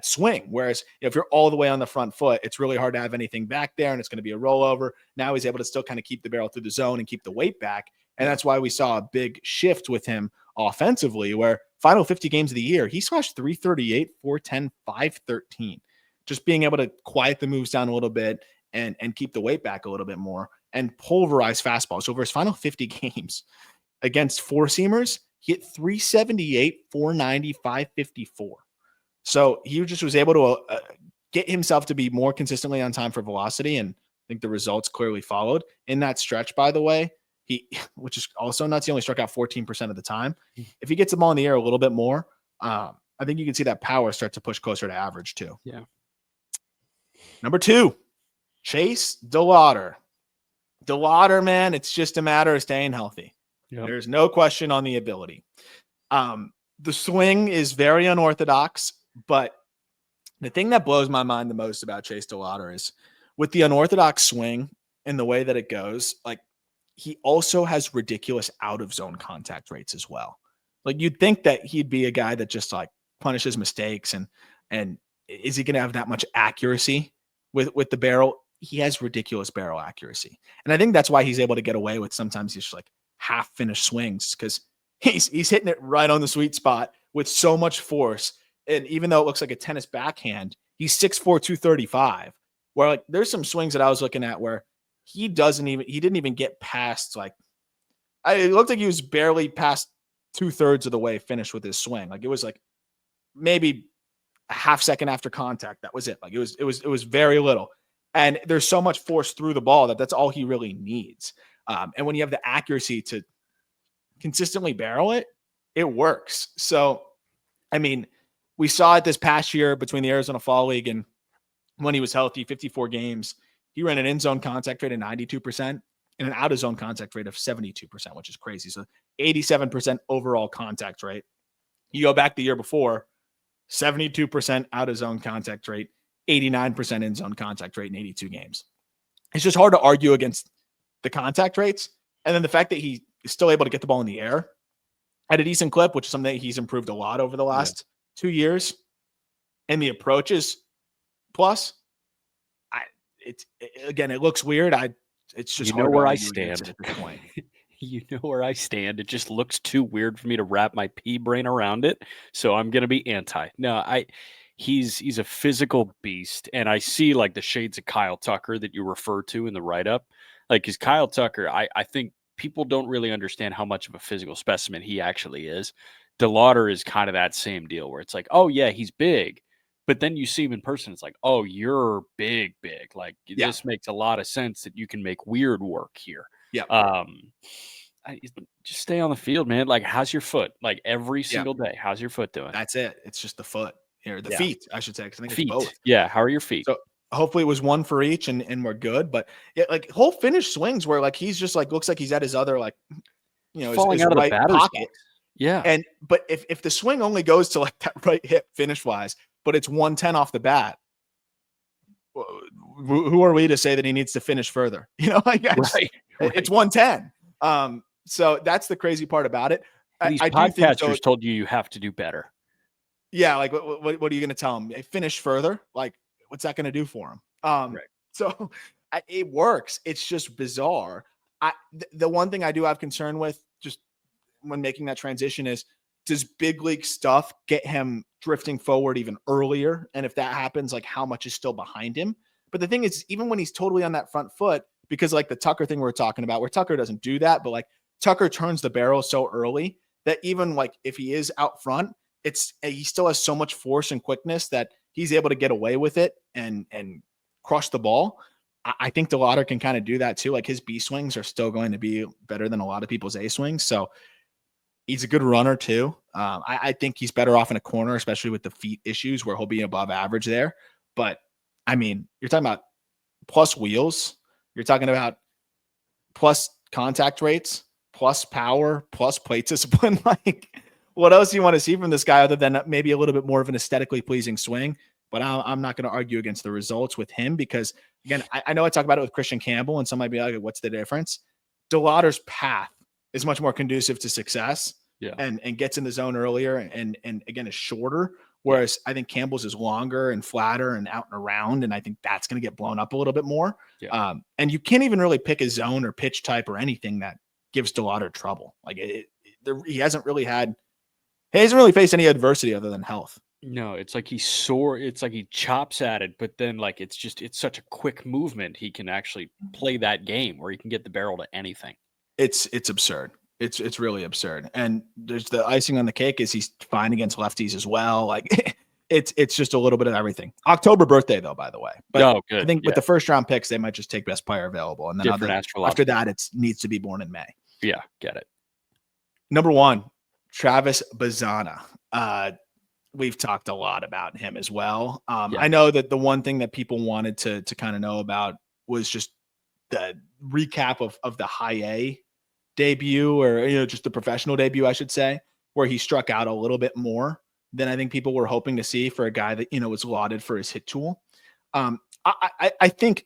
swing. Whereas if you're all the way on the front foot, it's really hard to have anything back there and it's going to be a rollover. Now he's able to still kind of keep the barrel through the zone and keep the weight back. And that's why we saw a big shift with him offensively, where final 50 games of the year, he slashed 338, 410, 513. Just being able to quiet the moves down a little bit and keep the weight back a little bit more and pulverize fastballs. Over his final 50 games against four-seamers, he hit 378, 490, 554. So he just was able to get himself to be more consistently on time for velocity, and I think the results clearly followed. In that stretch, by the way, which is also nuts, he only struck out 14% of the time. If he gets the ball in the air a little bit more, I think you can see that power start to push closer to average too. Yeah. Number 2, Chase DeLauter. DeLauter, man, it's just a matter of staying healthy. Yep. There's no question on the ability. The swing is very unorthodox, but the thing that blows my mind the most about Chase DeLauter is with the unorthodox swing and the way that it goes, like he also has ridiculous out of zone contact rates as well. Like you'd think that he'd be a guy that just like punishes mistakes and is he going to have that much accuracy with the barrel? He has ridiculous barrel accuracy. And I think that's why he's able to get away with sometimes just like half finished swings, because he's hitting it right on the sweet spot with so much force. And even though it looks like a tennis backhand, he's 6'4", 235, where like there's some swings that I was looking at where he didn't even get past it looked like he was barely past 2/3 of the way finished with his swing. Like it was like maybe a half second after contact. That was it. Like it was very little. And there's so much force through the ball that's all he really needs. And when you have the accuracy to consistently barrel it, it works. So, I mean, we saw it this past year between the Arizona Fall League and when he was healthy, 54 games, he ran an in-zone contact rate of 92% and an out-of-zone contact rate of 72%, which is crazy. So 87% overall contact rate. You go back the year before, 72% out-of-zone contact rate, 89% in-zone contact rate in 82 games. It's just hard to argue against the contact rates. And then the fact that he is still able to get the ball in the air at a decent clip, which is something that he's improved a lot over the last 2 years. And the approaches plus, it looks weird. It's just hard where I stand at this point. You know where I stand. It just looks too weird for me to wrap my pea brain around it. So I'm going to be anti. No, he's a physical beast. And I see like the shades of Kyle Tucker that you refer to in the write-up. Like, because Kyle Tucker, I think people don't really understand how much of a physical specimen he actually is. DeLauter is kind of that same deal where it's like, oh yeah, he's big, But then you see him in person, it's like, oh, you're big. Like this makes a lot of sense that you can make weird work here. Yeah. Just stay on the field, man. Like, how's your foot? Like every single day, how's your foot doing? That's it. It's just the foot here, the feet, I should say, because I think feet. it's both. Yeah. How are your feet? So hopefully it was one for each, and we're good. But yeah, like whole finish swings where like he's just like looks like he's at his other like falling his out of right the batter's pocket. box. Yeah. And but if the swing only goes to like that right hip finish wise, but it's 110 off the bat, who are we to say that he needs to finish further? Like right. It's 110. So that's the crazy part about it. These podcasters told you have to do better. Yeah, like what are you going to tell him? Finish further? Like what's that going to do for him? Right. So it works. It's just bizarre. The one thing I do have concern with just when making that transition is, does big league stuff get him drifting forward even earlier? And if that happens, like how much is still behind him? But the thing is, even when he's totally on that front foot, because like the Tucker thing we're talking about, where Tucker doesn't do that, but like Tucker turns the barrel so early that even like if he is out front, he still has so much force and quickness that he's able to get away with it and crush the ball. I think DeLauter can kind of do that too. Like his B swings are still going to be better than a lot of people's A swings. So he's a good runner too. I think he's better off in a corner, especially with the feet issues where he'll be above average there. But I mean, you're talking about plus wheels. You're talking about plus contact rates, plus power, plus plate discipline. Like, what else do you want to see from this guy other than maybe a little bit more of an aesthetically pleasing swing? But I'm not going to argue against the results with him because, again, I know I talk about it with Christian Campbell, and some might be like, what's the difference? DeLauter's path is much more conducive to success and gets in the zone earlier and again, is shorter. Whereas I think Campbell's is longer and flatter and out and around. And I think that's going to get blown up a little bit more. Yeah. And you can't even really pick a zone or pitch type or anything that gives DeLauter trouble. Like he hasn't really faced any adversity other than health. No, it's like he's sore. It's like he chops at it, but then like, it's such a quick movement. He can actually play that game where he can get the barrel to anything. It's absurd. It's really absurd. And there's the icing on the cake is he's fine against lefties as well. Like it's just a little bit of everything. October birthday though, by the way. But good. I think with the first round picks, they might just take best player available. And then after that, it needs to be born in May. Yeah. Get it. Number 1, Travis Bazzana. We've talked a lot about him as well. I know that the one thing that people wanted to kind of know about was just the recap of the high A debut, or just the professional debut, I should say, where he struck out a little bit more than I think people were hoping to see for a guy that was lauded for his hit tool. I think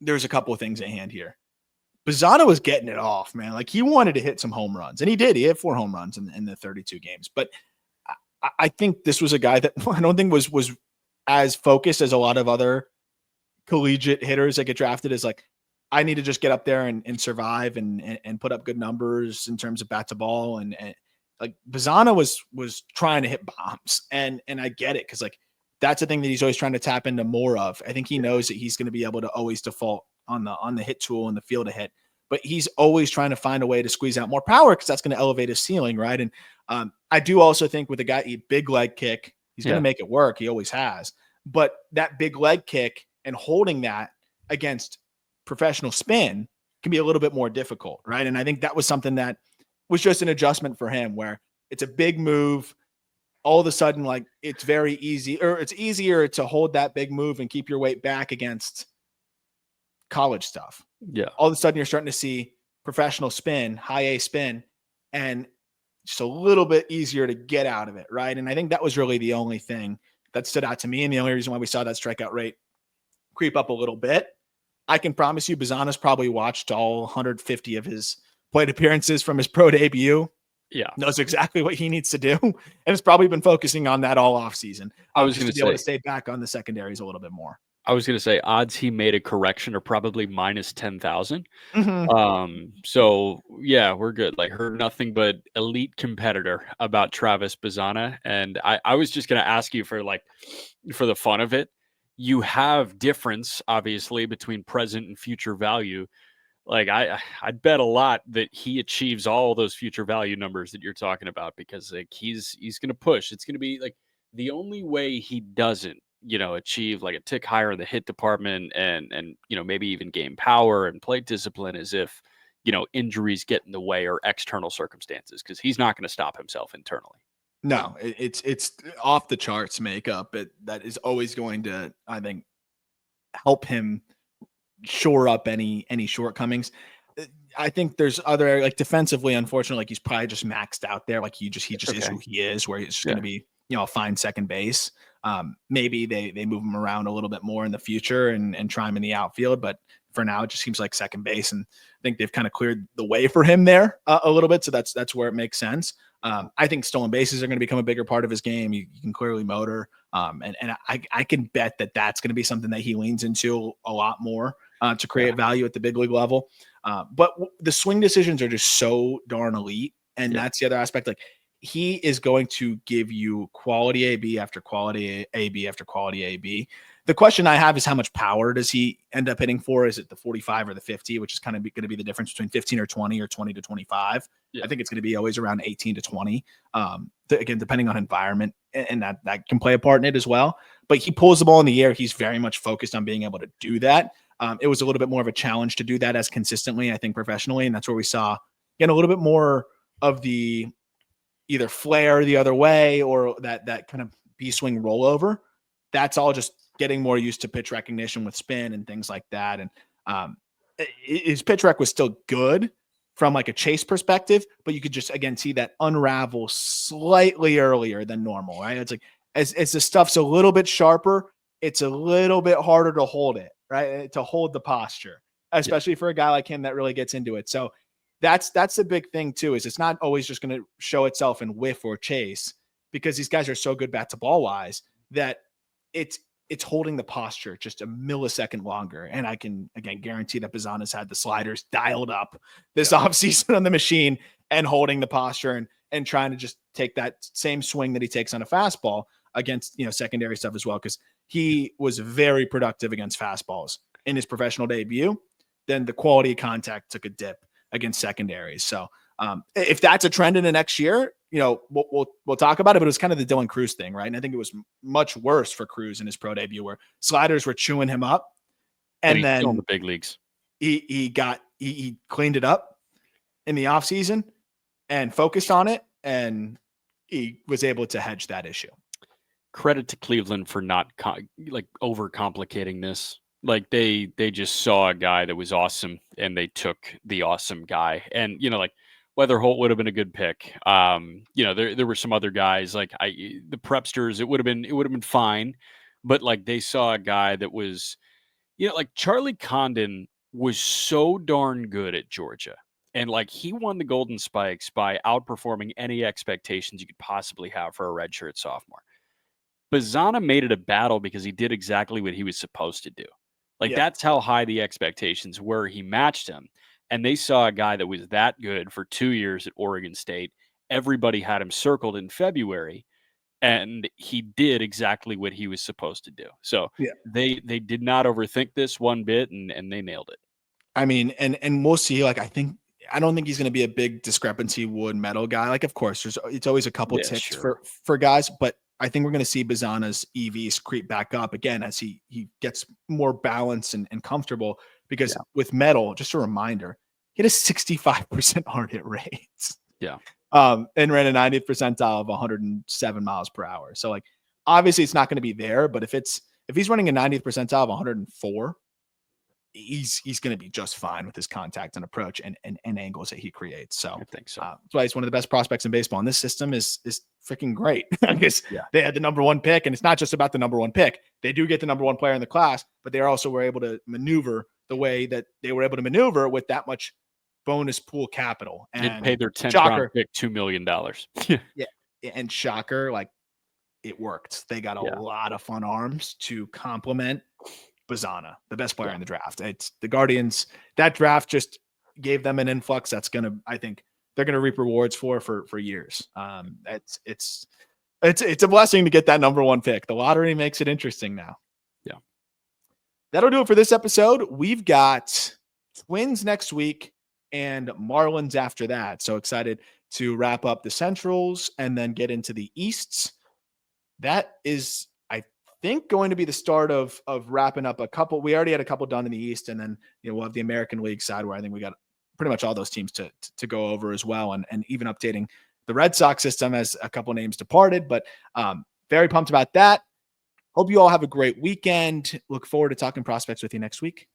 there's a couple of things at hand here. Bazzana was getting it off, man. Like he wanted to hit some home runs, and he did. He had 4 home runs in the 32 games. But I think this was a guy that I don't think was as focused as a lot of other collegiate hitters that get drafted, as like, I need to just get up there and survive and put up good numbers in terms of bat to ball. And like Bazzana was trying to hit bombs, and I get it. Cause like, that's the thing that he's always trying to tap into more of. I think he knows that he's going to be able to always default on the hit tool and the field to hit, but he's always trying to find a way to squeeze out more power, cause that's going to elevate his ceiling. Right. And I do also think with a guy, a big leg kick, he's going to make it work. He always has, but that big leg kick and holding that against professional spin can be a little bit more difficult, right? And I think that was something that was just an adjustment for him, where it's a big move. All of a sudden, like it's very easy, or it's easier to hold that big move and keep your weight back against college stuff. Yeah. All of a sudden, you're starting to see professional spin, high A spin, and just a little bit easier to get out of it, right? And I think that was really the only thing that stood out to me, and the only reason why we saw that strikeout rate creep up a little bit. I can promise you Bazzana's probably watched all 150 of his plate appearances from his pro debut. Yeah. Knows exactly what he needs to do. And has probably been focusing on that all off season. I was going to be able to stay back on the secondaries a little bit more. I was going to say odds he made a correction are probably minus 10,000. So yeah, we're good. Like, heard nothing but elite competitor about Travis Bazzana. And I was just going to ask you for the fun of it. You have difference, obviously, between present and future value. Like I'd bet a lot that he achieves all those future value numbers that you're talking about, because like he's going to push. It's going to be like the only way he doesn't, achieve like a tick higher in the hit department and maybe even gain power and plate discipline is if, injuries get in the way or external circumstances, because he's not going to stop himself internally. No, it's off the charts makeup. That is always going to, I think, help him shore up any shortcomings. I think there's other, like, defensively, unfortunately, like, he's probably just maxed out there. Like, he just is who he is, where he's just going to be, a fine second base. Maybe they move him around a little bit more in the future and try him in the outfield, but for now it just seems like second base, and I think they've kind of cleared the way for him there a little bit. So that's where it makes sense. I think stolen bases are going to become a bigger part of his game. You can clearly motor, and I can bet that's going to be something that he leans into a lot more to create value at the big league level. But the swing decisions are just so darn elite, and that's the other aspect. Like, he is going to give you quality AB after quality AB after quality AB. The question I have is, how much power does he end up hitting for? Is it the 45 or the 50, which is kind of going to be the difference between 15 or 20 or 20 to 25. I think it's going to be always around 18 to 20. Again, depending on environment, and that can play a part in it as well. But he pulls the ball in the air. He's very much focused on being able to do that. It was a little bit more of a challenge to do that as consistently, I think, professionally. And that's where we saw, again, a little bit more of the either flare the other way or that kind of B-swing rollover. That's all just getting more used to pitch recognition with spin and things like that. And his pitch rec was still good from like a chase perspective, but you could just, again, see that unravel slightly earlier than normal, right? It's like, as the stuff's a little bit sharper, it's a little bit harder to hold it, right? To hold the posture, especially for a guy like him that really gets into it. So that's the big thing too, is it's not always just going to show itself in whiff or chase, because these guys are so good bat to ball wise that it's holding the posture just a millisecond longer. And I can, again, guarantee that Bazzana's had the sliders dialed up this offseason on the machine and holding the posture and trying to just take that same swing that he takes on a fastball against, secondary stuff as well. Cause he was very productive against fastballs in his professional debut. Then the quality of contact took a dip against secondaries. So if that's a trend in the next year, we'll talk about it, but it was kind of the Dylan Cruz thing, right? And I think it was much worse for Cruz in his pro debut, where sliders were chewing him up, and then in the big leagues, he cleaned it up in the offseason and focused on it, and he was able to hedge that issue. Credit to Cleveland for not overcomplicating this. Like, they just saw a guy that was awesome, and they took the awesome guy. And Weather Holt would have been a good pick. There were some other guys like the Prepsters. It would have been fine, but like, they saw a guy that was, like Charlie Condon was so darn good at Georgia, and like, he won the Golden Spikes by outperforming any expectations you could possibly have for a redshirt sophomore. Bazzana made it a battle because he did exactly what he was supposed to do. Like, that's how high the expectations were. He matched him. And they saw a guy that was that good for 2 years at Oregon State. Everybody had him circled in February, and he did exactly what he was supposed to do. So they did not overthink this one bit, and they nailed it. I mean, and we'll see. Like, I don't think he's going to be a big discrepancy wood metal guy. Like, of course, it's always a couple ticks for guys, but I think we're going to see Bazzana's EVs creep back up again as he gets more balanced and comfortable, because with metal, just a reminder, he had a 65% hard hit rate. Yeah. And ran a 90th percentile of 107 miles per hour. So, like, obviously it's not going to be there, but if he's running a 90th percentile of 104, he's going to be just fine with his contact and approach and angles that he creates. So I think so. That's why he's one of the best prospects in baseball. And this system is freaking great. I guess they had the number one pick, and it's not just about the number one pick. They do get the number one player in the class, but they also were able to maneuver the way that they were able to maneuver with that much bonus pool capital. And it paid their 10th round pick $2 million. Yeah. And shocker, like, it worked. They got a lot of fun arms to complement Bazzana, the best player in the draft. It's the Guardians. That draft just gave them an influx that's I think they're gonna reap rewards for years. It's a blessing to get that number one pick. The lottery makes it interesting now. Yeah. That'll do it for this episode. We've got Twins next week and Marlins after that. So excited to wrap up the Centrals and then get into the Easts. that is, I think, going to be the start of wrapping up a couple. We already had a couple done in the East, and then we'll have the American League side where I think we got pretty much all those teams to go over as well, and even updating the Red Sox system as a couple names departed. But very pumped about that. Hope you all have a great weekend. Look forward to talking prospects with you next week.